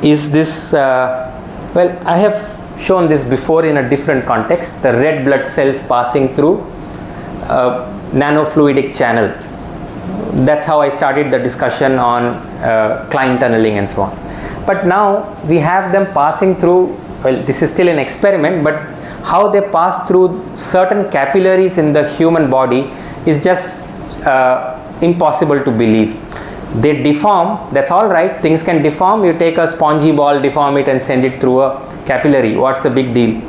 is this, well, I have shown this before in a different context, the red blood cells passing through a nanofluidic channel. That's how I started the discussion on Klein tunneling and so on. But now we have them passing through, well, this is still an experiment, but how they pass through certain capillaries in the human body is just impossible to believe. They deform, that's all right, things can deform. You take a spongy ball, deform it and send it through a capillary. What's the big deal?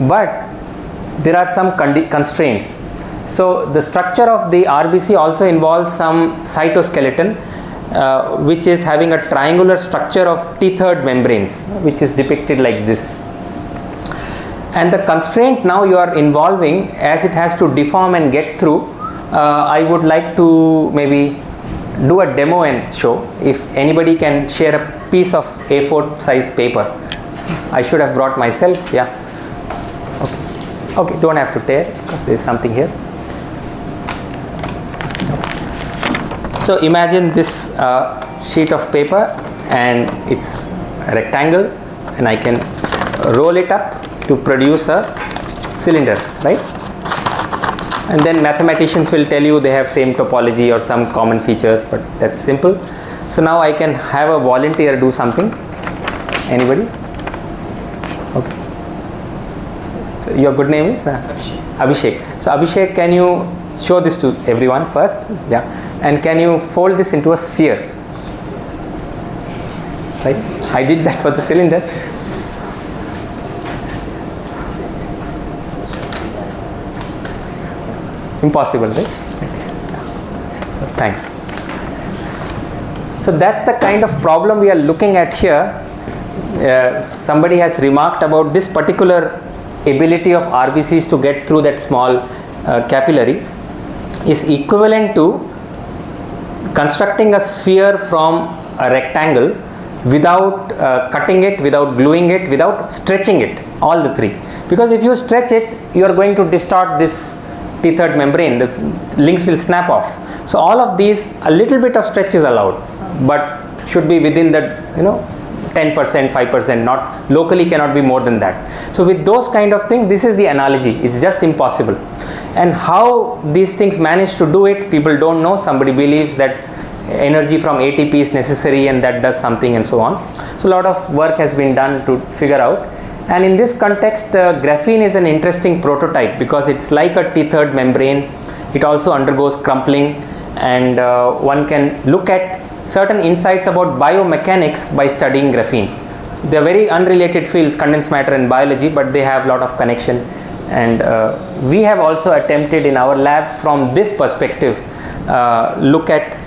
But there are some constraints. So the structure of the RBC also involves some cytoskeleton, which is having a triangular structure of tethered membranes, which is depicted like this. And the constraint now you are involving, as it has to deform and get through, I would like to maybe do a demo and show. If anybody can share a piece of A4 size paper. I should have brought myself, yeah. Okay, don't have to tear because there is something here. So imagine this sheet of paper, and it's a rectangle, and I can roll it up to produce a cylinder, right? And then mathematicians will tell you they have same topology or some common features, but that's simple. So now I can have a volunteer do something. Anybody? Okay. So your good name is? Abhishek. So Abhishek, can you show this to everyone first? Yeah. And can you fold this into a sphere? Right? I did that for the cylinder. Impossible, right? So thanks. So that's the kind of problem we are looking at here. Somebody has remarked about this particular ability of RBCs to get through that small capillary is equivalent to constructing a sphere from a rectangle without cutting it, without gluing it, without stretching it, all the three. Because if you stretch it, you are going to distort this tethered membrane, the links will snap off. So all of these, a little bit of stretch is allowed, but should be within the 10%, 5%, not locally, cannot be more than that. So with those kind of things, this is the analogy. It's just impossible. And how these things manage to do it, people don't know. Somebody believes that energy from ATP is necessary and that does something and so on. So a lot of work has been done to figure out. And in this context, graphene is an interesting prototype because it's like a tethered membrane. It also undergoes crumpling, and one can look at certain insights about biomechanics by studying graphene. They are very unrelated fields, condensed matter and biology, but they have a lot of connection. And we have also attempted in our lab from this perspective, look at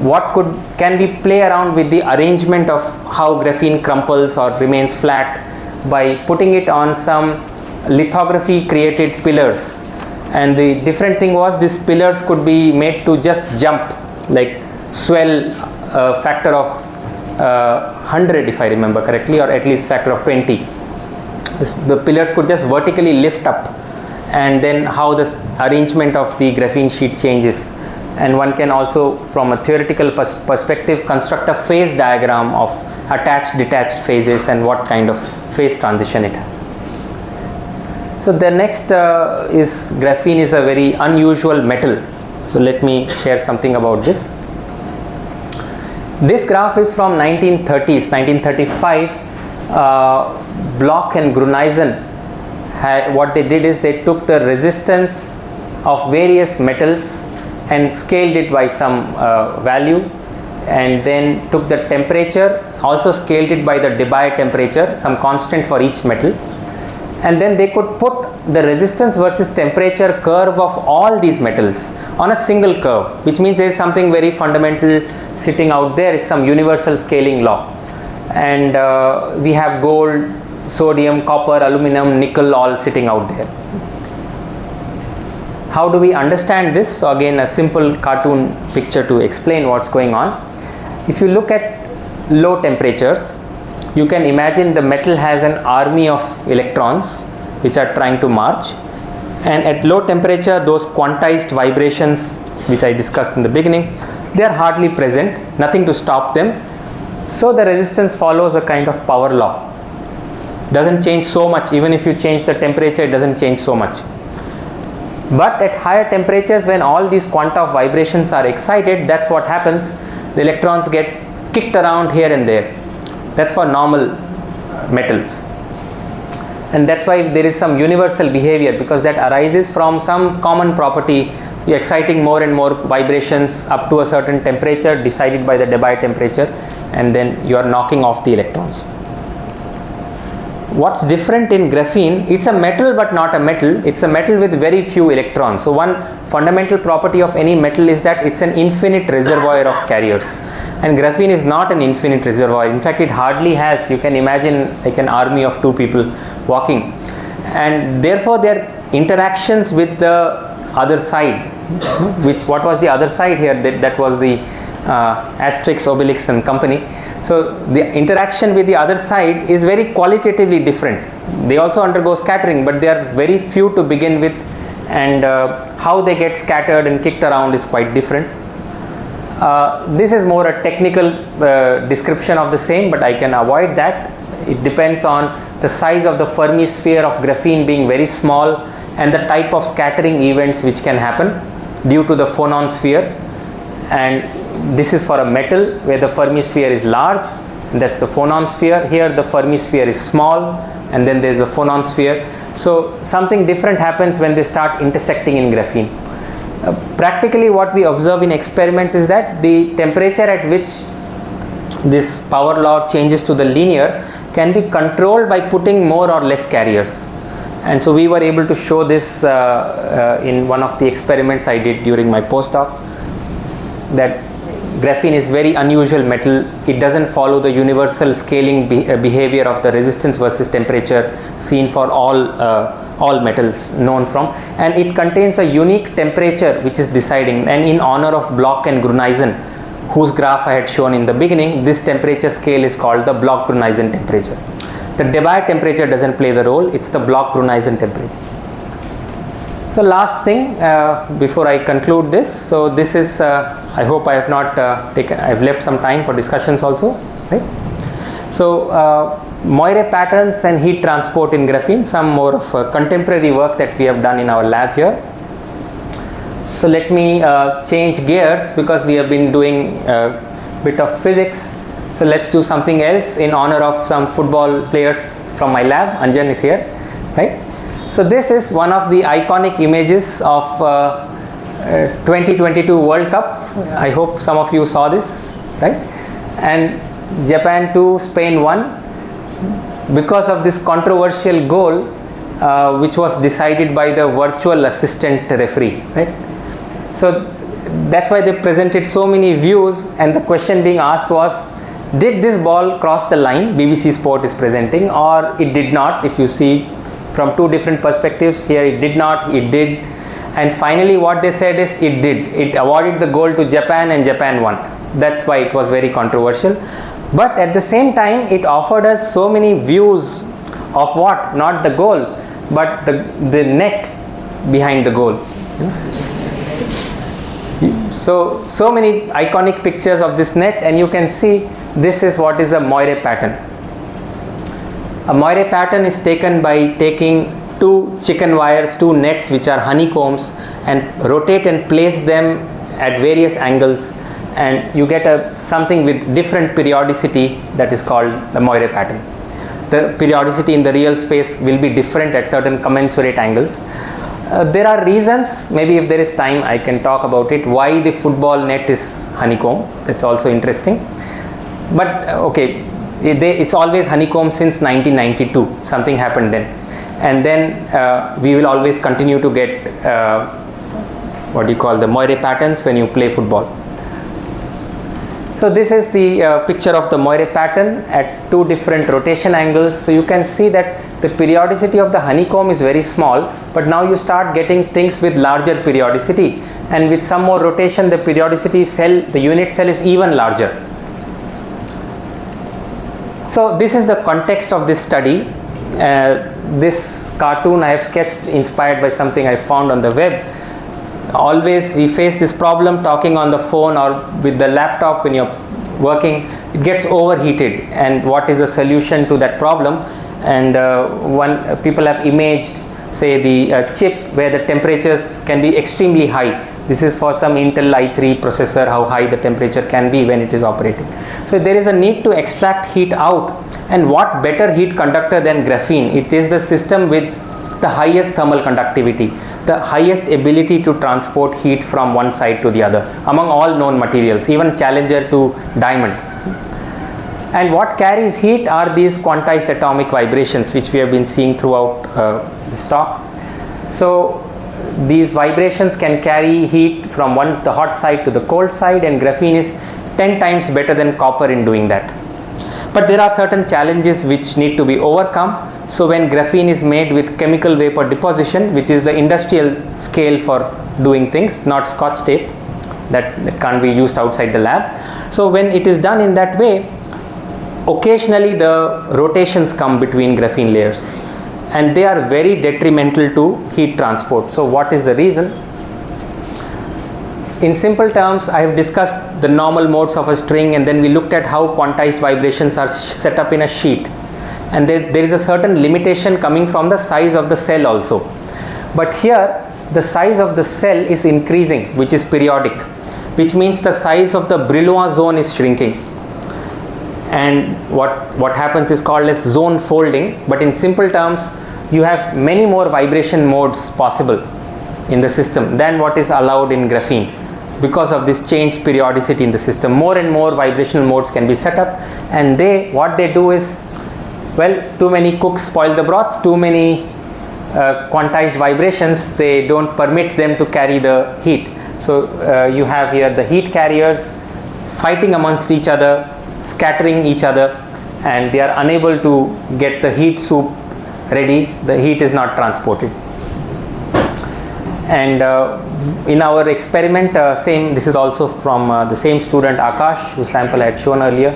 what can we play around with the arrangement of how graphene crumples or remains flat by putting it on some lithography created pillars. And the different thing was these pillars could be made to just jump, like swell factor of 100 if I remember correctly, or at least factor of 20. The pillars could just vertically lift up, and then how this arrangement of the graphene sheet changes. And one can also, from a theoretical perspective, construct a phase diagram of attached, detached phases and what kind of phase transition it has. So the next is graphene is a very unusual metal. So let me share something about this. This graph is from 1930s, 1935. Bloch and Gruneisen, what they did is they took the resistance of various metals and scaled it by some value, and then took the temperature, also scaled it by the Debye temperature, some constant for each metal, and then they could put the resistance versus temperature curve of all these metals on a single curve, which means there is something very fundamental sitting out there, is some universal scaling law. And we have gold, sodium, copper, aluminum, nickel all sitting out there. How do we understand this? So again, a simple cartoon picture to explain what's going on. If you look at low temperatures, you can imagine the metal has an army of electrons which are trying to march, and at low temperature those quantized vibrations which I discussed in the beginning, they are hardly present, nothing to stop them. So the resistance follows a kind of power law. Doesn't change so much, even if you change the temperature, it doesn't change so much. But at higher temperatures, when all these quanta of vibrations are excited, that's what happens. The electrons get kicked around here and there. That's for normal metals. And that's why there is some universal behavior, because that arises from some common property. You're exciting more and more vibrations up to a certain temperature decided by the Debye temperature, and then you are knocking off the electrons. What's different in graphene? It's a metal but not a metal. It's a metal with very few electrons. So one fundamental property of any metal is that it's an infinite reservoir of carriers, and graphene is not an infinite reservoir. In fact, it hardly has, you can imagine like an army of two people walking, and therefore their interactions with the other side, what was the other side here? That was the Asterix, Obelix and company. So the interaction with the other side is very qualitatively different. They also undergo scattering, but they are very few to begin with, and how they get scattered and kicked around is quite different. This is more a technical description of the same, but I can avoid that. It depends on the size of the Fermi sphere of graphene being very small, and the type of scattering events which can happen due to the phonon sphere. And this is for a metal where the Fermi sphere is large, and that's the phonon sphere. Here the Fermi sphere is small, and then there's a phonon sphere. So something different happens when they start intersecting in graphene. Practically what we observe in experiments is that the temperature at which this power law changes to the linear can be controlled by putting more or less carriers. And so we were able to show this in one of the experiments I did during my postdoc, that graphene is very unusual metal. It doesn't follow the universal scaling behavior of the resistance versus temperature seen for all metals known from, and it contains a unique temperature which is deciding. And in honor of Bloch and Gruneisen, whose graph I had shown in the beginning, this temperature scale is called the Bloch-Gruneisen temperature. The Debye temperature doesn't play the role, it's the Bloch-Gruneisen temperature. So last thing before I conclude this, so this is I hope I have not I've left some time for discussions also, right? So Moire patterns and heat transport in graphene, some more of contemporary work that we have done in our lab here. So let me change gears, because we have been doing a bit of physics. So let's do something else in honor of some football players from my lab. Anjan is here, right? So this is one of the iconic images of 2022 World Cup. I hope some of you saw this, right? And Japan 2, Spain 1, because of this controversial goal which was decided by the virtual assistant referee, right? So that's why they presented so many views, and the question being asked was, did this ball cross the line? BBC Sport is presenting, or it did not. If you see from two different perspectives, here it did not, it did, and finally what they said is it did. It awarded the goal to Japan and Japan won. That's why it was very controversial. But at the same time, it offered us so many views of what? Not the goal, but the net behind the goal. So many iconic pictures of this net, and you can see this is what is a Moire pattern. A Moire pattern is taken by taking two chicken wires, two nets which are honeycombs, and rotate and place them at various angles, and you get something with different periodicity that is called the Moire pattern. The periodicity in the real space will be different at certain commensurate angles. There are reasons, maybe if there is time I can talk about it, why the football net is honeycomb. That's also interesting. But okay, it's always honeycomb since 1992. Something happened then. And then we will always continue to get what you call the Moire patterns when you play football. So this is the picture of the Moire pattern at two different rotation angles. So you can see that the periodicity of the honeycomb is very small, but now you start getting things with larger periodicity, and with some more rotation the periodicity cell, the unit cell, is even larger. So this is the context of this study. This cartoon I have sketched inspired by something I found on the web. Always we face this problem talking on the phone or with the laptop when you're working, it gets overheated, and what is the solution to that problem? And people have imaged, say, the chip where the temperatures can be extremely high. This is for some Intel i3 processor, how high the temperature can be when it is operating. So there is a need to extract heat out, and what better heat conductor than graphene? It is the system with the highest thermal conductivity, the highest ability to transport heat from one side to the other among all known materials, even challenger to diamond. And what carries heat are these quantized atomic vibrations, which we have been seeing throughout this talk. So these vibrations can carry heat from the hot side to the cold side, and graphene is 10 times better than copper in doing that. But there are certain challenges which need to be overcome. So when graphene is made with chemical vapor deposition, which is the industrial scale for doing things, not scotch tape that can't be used outside the lab. So when it is done in that way, occasionally the rotations come between graphene layers, and they are very detrimental to heat transport. So what is the reason? In simple terms, I have discussed the normal modes of a string, and then we looked at how quantized vibrations are set up in a sheet, and there is a certain limitation coming from the size of the cell also. But here the size of the cell is increasing, which is periodic, which means the size of the Brillouin zone is shrinking, and what happens is called as zone folding. But in simple terms, you have many more vibration modes possible in the system than what is allowed in graphene. Because of this changed periodicity in the system, more and more vibrational modes can be set up, and what they do is, well, too many cooks spoil the broth. Too many quantized vibrations, they don't permit them to carry the heat. So you have here the heat carriers fighting amongst each other, scattering each other, and they are unable to get the heat soup ready. The heat is not transported. And in our experiment, this is also from the same student Akash, whose sample I had shown earlier.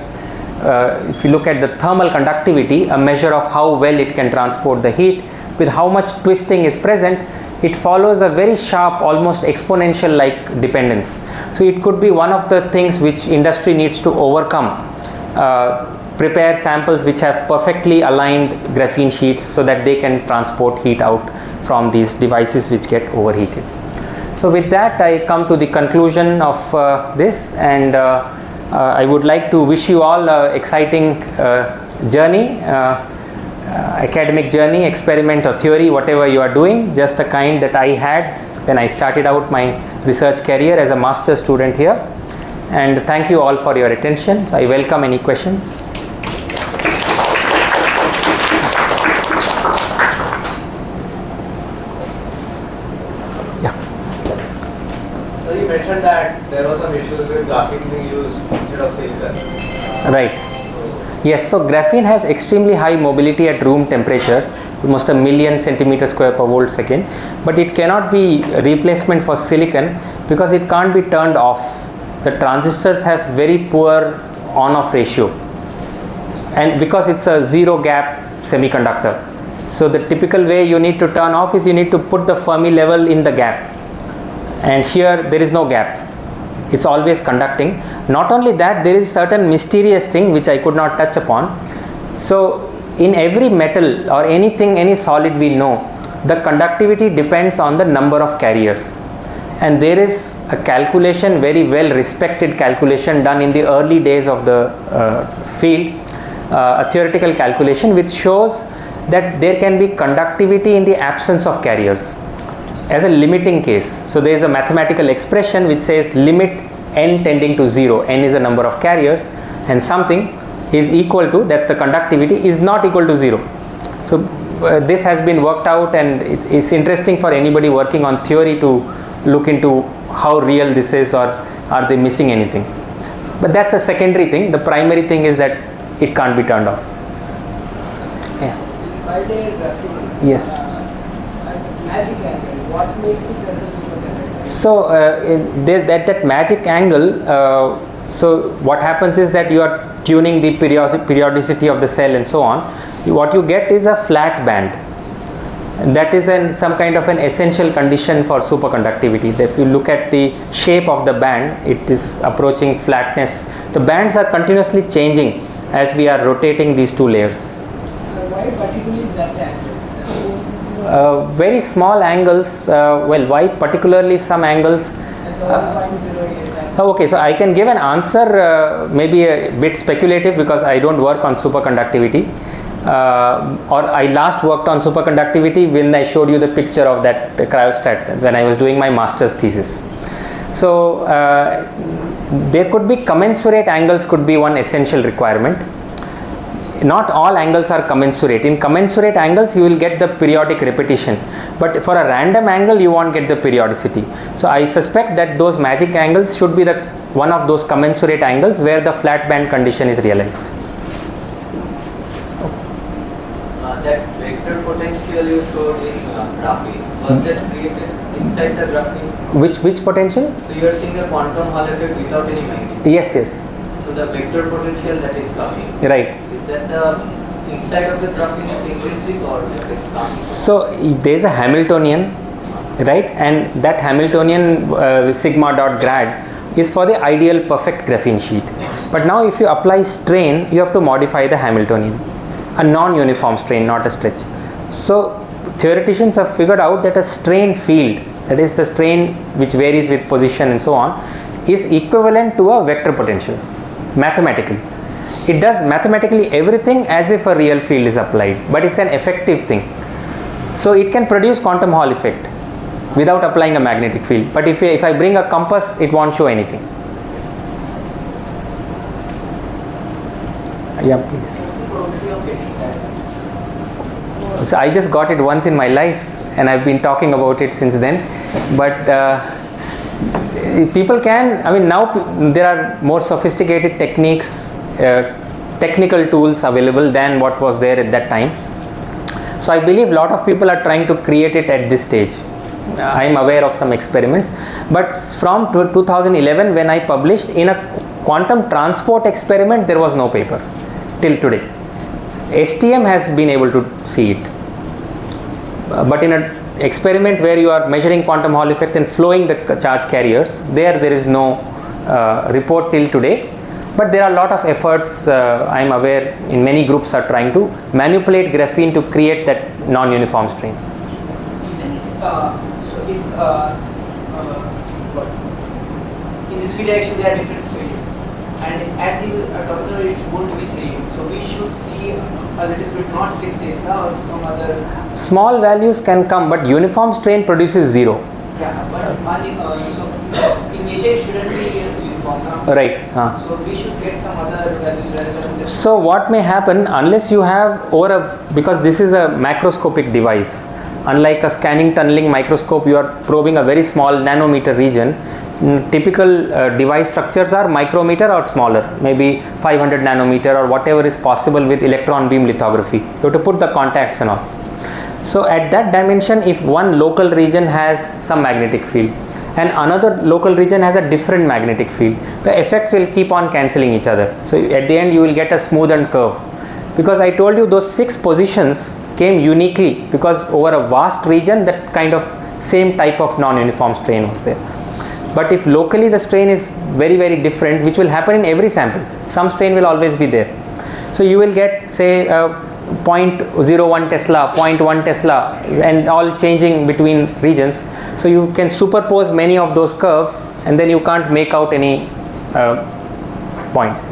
If you look at the thermal conductivity, a measure of how well it can transport the heat with how much twisting is present, it follows a very sharp, almost exponential like dependence. So it could be one of the things which industry needs to overcome. Prepare samples which have perfectly aligned graphene sheets so that they can transport heat out from these devices which get overheated. So with that, I come to the conclusion of this, and I would like to wish you all an exciting journey, academic journey, experiment or theory, whatever you are doing, just the kind that I had when I started out my research career as a master's student here. And thank you all for your attention. So I welcome any questions. So you mentioned that there were some issues with graphene being used instead of silicon. Right. Yes, so graphene has extremely high mobility at room temperature, almost 1,000,000 centimeter square per volt second, but it cannot be a replacement for silicon because it can't be turned off. The transistors have very poor on-off ratio, and because it's a zero gap semiconductor. So the typical way you need to turn off is you need to put the Fermi level in the gap, and here there is no gap. It's always conducting. Not only that, there is certain mysterious thing which I could not touch upon. So in every metal or anything, any solid we know, the conductivity depends on the number of carriers. and there is a calculation, very well respected calculation done in the early days of the field, a theoretical calculation which shows that there can be conductivity in the absence of carriers as a limiting case. So there is a mathematical expression which says limit n tending to 0, n is the number of carriers, and something is equal to, that's the conductivity, is not equal to 0. So this has been worked out, and it's interesting for anybody working on theory to look into how real this is, or are they missing anything. But that's a secondary thing. The primary thing is that it can't be turned off. Yeah. Yes. Magic angle, what makes it as a superconductor? So that magic angle, so what happens is that you are tuning the periodicity of the cell and so on. What you get is a flat band. That is some kind of an essential condition for superconductivity. If you look at the shape of the band, it is approaching flatness. The bands are continuously changing as we are rotating these two layers. Why particularly that angle? Very small angles, well, why particularly some angles? Okay, so I can give an answer, maybe a bit speculative because I don't work on superconductivity, or I last worked on superconductivity when I showed you the picture of that cryostat when I was doing my master's thesis. So there could be commensurate angles, could be one essential requirement. Not all angles are commensurate. In commensurate angles you will get the periodic repetition, but for a random angle you won't get the periodicity. So I suspect that those magic angles should be the one of those commensurate angles where the flat band condition is realized. That vector potential you showed in graphene, was that created inside the graphene? Which potential? So you are seeing the quantum Hall effect without any magnitude. Yes. So the vector potential that is coming. Right. Is that the inside of the graphene is intrinsic or if it's coming? So there is a Hamiltonian, right, and that Hamiltonian sigma dot grad is for the ideal perfect graphene sheet. But now if you apply strain, you have to modify the Hamiltonian, a non-uniform strain, not a stretch. So theoreticians have figured out that a strain field, that is the strain which varies with position and so on, is equivalent to a vector potential mathematically. It does mathematically everything as if a real field is applied, but it's an effective thing. So it can produce quantum Hall effect without applying a magnetic field. But if I bring a compass, it won't show anything. Yeah, please. So I just got it once in my life, and I've been talking about it since then. But people can, I mean, now there are more sophisticated techniques, technical tools available than what was there at that time. So I believe a lot of people are trying to create it at this stage. I am aware of some experiments, but from 2011 when I published in a quantum transport experiment, there was no paper till today. STM has been able to see it, but in an experiment where you are measuring quantum Hall effect and flowing the charge carriers, there is no report till today. But there are a lot of efforts, I am aware, in many groups are trying to manipulate graphene to create that non-uniform strain. So if in this direction there are different states, and at the terminal it's going to be same. So we should see a little bit, not 6 days now, some other. Small values can come, but uniform strain produces 0. Yeah, but so in nature it shouldn't be uniform now. Right. So we should get some other values rather than this. So what may happen, unless you have because this is a macroscopic device, unlike a scanning tunneling microscope, you are probing a very small nanometer region. Typical device structures are micrometer or smaller, maybe 500 nanometer or whatever is possible with electron beam lithography. You have to put the contacts and all. So at that dimension, if one local region has some magnetic field and another local region has a different magnetic field, the effects will keep on cancelling each other. So at the end you will get a smoothened curve, because I told you those 6 positions came uniquely because over a vast region that kind of same type of non-uniform strain was there. But if locally the strain is very, very different, which will happen in every sample, some strain will always be there. So you will get, say, 0.01 Tesla, 0.1 Tesla, and all changing between regions. So you can superpose many of those curves, and then you can't make out any points.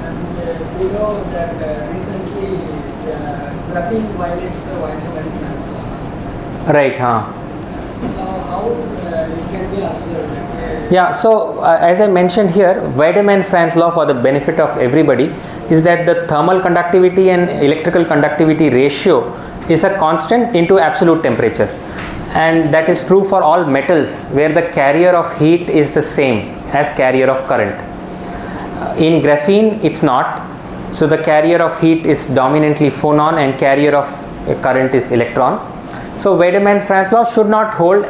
And we know that recently graphene violates the Weidmann-Franz law. Right, huh? How it can be observed? Yeah, so as I mentioned here, Weidmann-Franz law, for the benefit of everybody, is that the thermal conductivity and electrical conductivity ratio is a constant into absolute temperature, and that is true for all metals where the carrier of heat is the same as carrier of current. In graphene it's not, so the carrier of heat is dominantly phonon and carrier of current is electron. So Weidmann-Franz law should not hold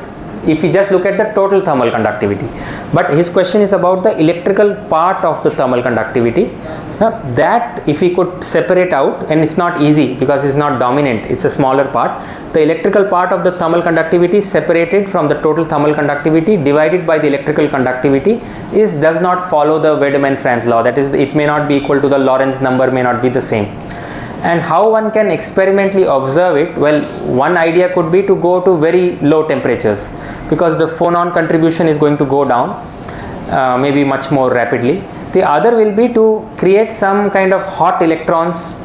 if we just look at the total thermal conductivity, but his question is about the electrical part of the thermal conductivity. That if we could separate out, and it's not easy because it's not dominant, it's a smaller part. The electrical part of the thermal conductivity separated from the total thermal conductivity divided by the electrical conductivity does not follow the Weidmann-Franz law. That is, it may not be equal to the Lorentz number, may not be the same. And how one can experimentally observe it? Well, one idea could be to go to very low temperatures, because the phonon contribution is going to go down maybe much more rapidly. The other will be to create some kind of hot electrons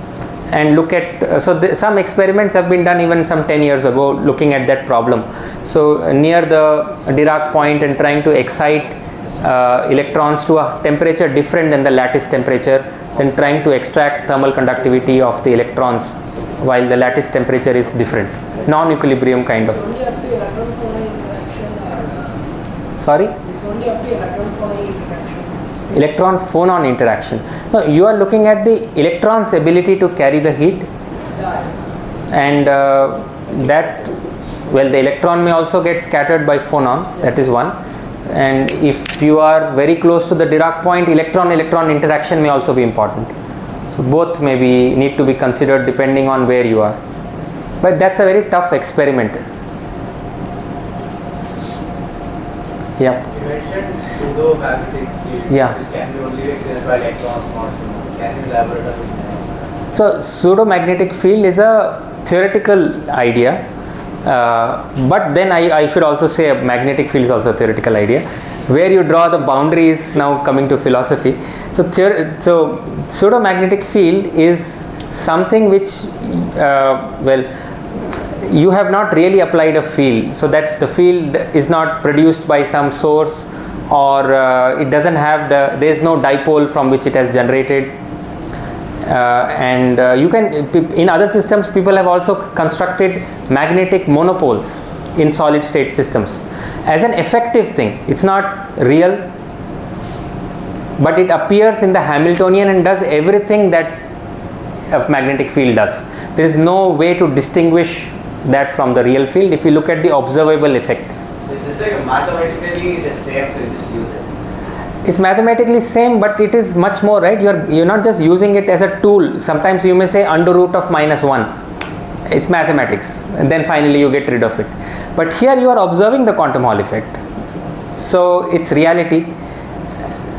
and look at, some experiments have been done even some 10 years ago looking at that problem. So near the Dirac point and trying to excite electrons to a temperature different than the lattice temperature, then trying to extract thermal conductivity of the electrons while the lattice temperature is different, non-equilibrium kind of. Only up to electron-phonon interaction, or Sorry? it's only up to electron-phonon interaction. Electron phonon interaction. No, you are looking at the electron's ability to carry the heat, and that, well, the electron may also get scattered by phonon, that is one. And if you are very close to the Dirac point, electron-electron interaction may also be important. So both need to be considered depending on where you are. But that's a very tough experiment. Yeah. You mentioned pseudo-magnetic field. Yeah. This can be only experienced by electrons, not photons. Can you elaborate a bit more? So pseudo-magnetic field is a theoretical idea. But then I should also say a magnetic field is also a theoretical idea. Where you draw the boundaries, now coming to philosophy. So pseudo-magnetic field is something which, you have not really applied a field, so that the field is not produced by some source, or it doesn't have there is no dipole from which it has generated. And you can, in other systems, people have also constructed magnetic monopoles in solid state systems as an effective thing. It's not real, but it appears in the Hamiltonian and does everything that a magnetic field does. There is no way to distinguish that from the real field if you look at the observable effects. Is this like mathematically the same, so you just use it? It's mathematically same, but it is much more, right? You're not just using it as a tool. Sometimes you may say under root of -1. It's mathematics, and then finally you get rid of it. But here you are observing the quantum Hall effect. So it's reality,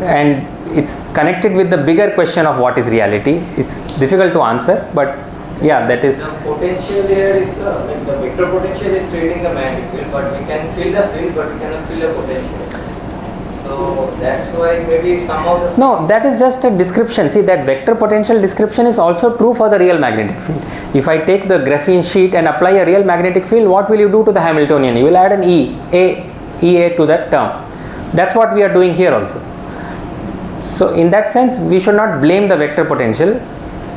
and it's connected with the bigger question of what is reality. It's difficult to answer, but yeah, that is. The potential here is like the vector potential is creating the magnetic field, but we can feel the field, but we cannot feel the potential. So that's why maybe some of the... No, that is just a description. See, that vector potential description is also true for the real magnetic field. If I take the graphene sheet and apply a real magnetic field, what will you do to the Hamiltonian? You will add an EA to that term. That's what we are doing here also. So in that sense, we should not blame the vector potential.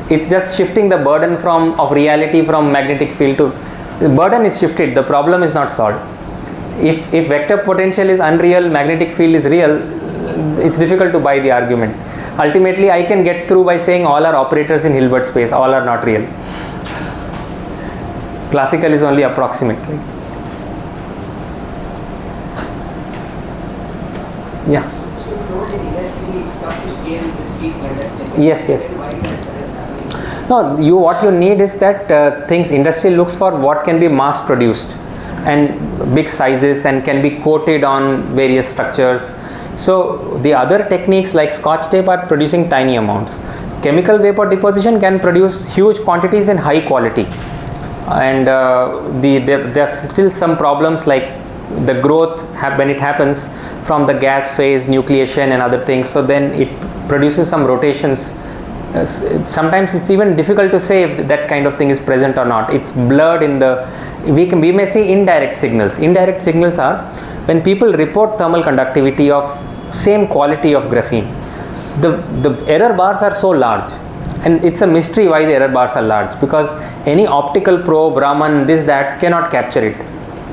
It's just shifting the burden of reality from magnetic field to... The burden is shifted, the problem is not solved. If vector potential is unreal, magnetic field is real, it's difficult to buy the argument. Ultimately, I can get through by saying all are operators in Hilbert space, all are not real. Classical is only approximate. Right? Yeah. So throughout the industry, it's tough to scale the speed conductance. Yes. Why that is happening? No, what you need is that industry looks for what can be mass produced and big sizes and can be coated on various structures. So the other techniques like Scotch tape are producing tiny amounts. chemical vapor deposition can produce huge quantities and high quality, and there's still some problems like the growth when it happens from the gas phase, nucleation and other things, so then it produces some rotations. Sometimes it's even difficult to say if that kind of thing is present or not. It's blurred in the, we may see indirect signals. Indirect signals are when people report thermal conductivity of same quality of graphene. The error bars are so large, and it's a mystery why the error bars are large, because any optical probe, Raman, this, that cannot capture it.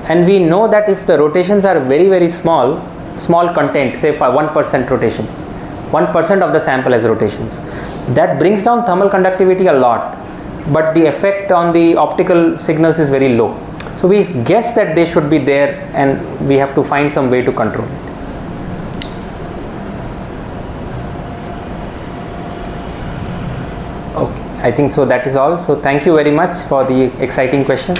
And we know that if the rotations are very, very small content, say for 1% rotation, 1% of the sample has rotations, that brings down thermal conductivity a lot, but the effect on the optical signals is very low. So we guess that they should be there, and we have to find some way to control it. Okay, I think so that is all. So thank you very much for the exciting questions.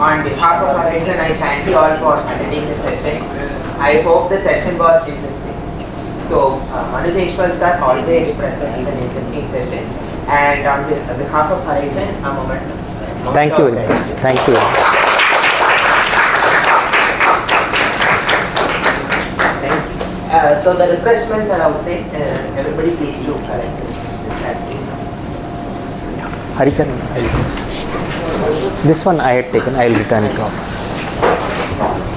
On behalf of Horizon, I thank you all for attending the session. I hope the session was interesting. So, Manujeshwar sir always presents an interesting session. And on behalf of Horizon, a moment. Thank you. Thank you. So the refreshments are outside. Everybody please do collect the Harichan, this one I had taken, I will return it to office.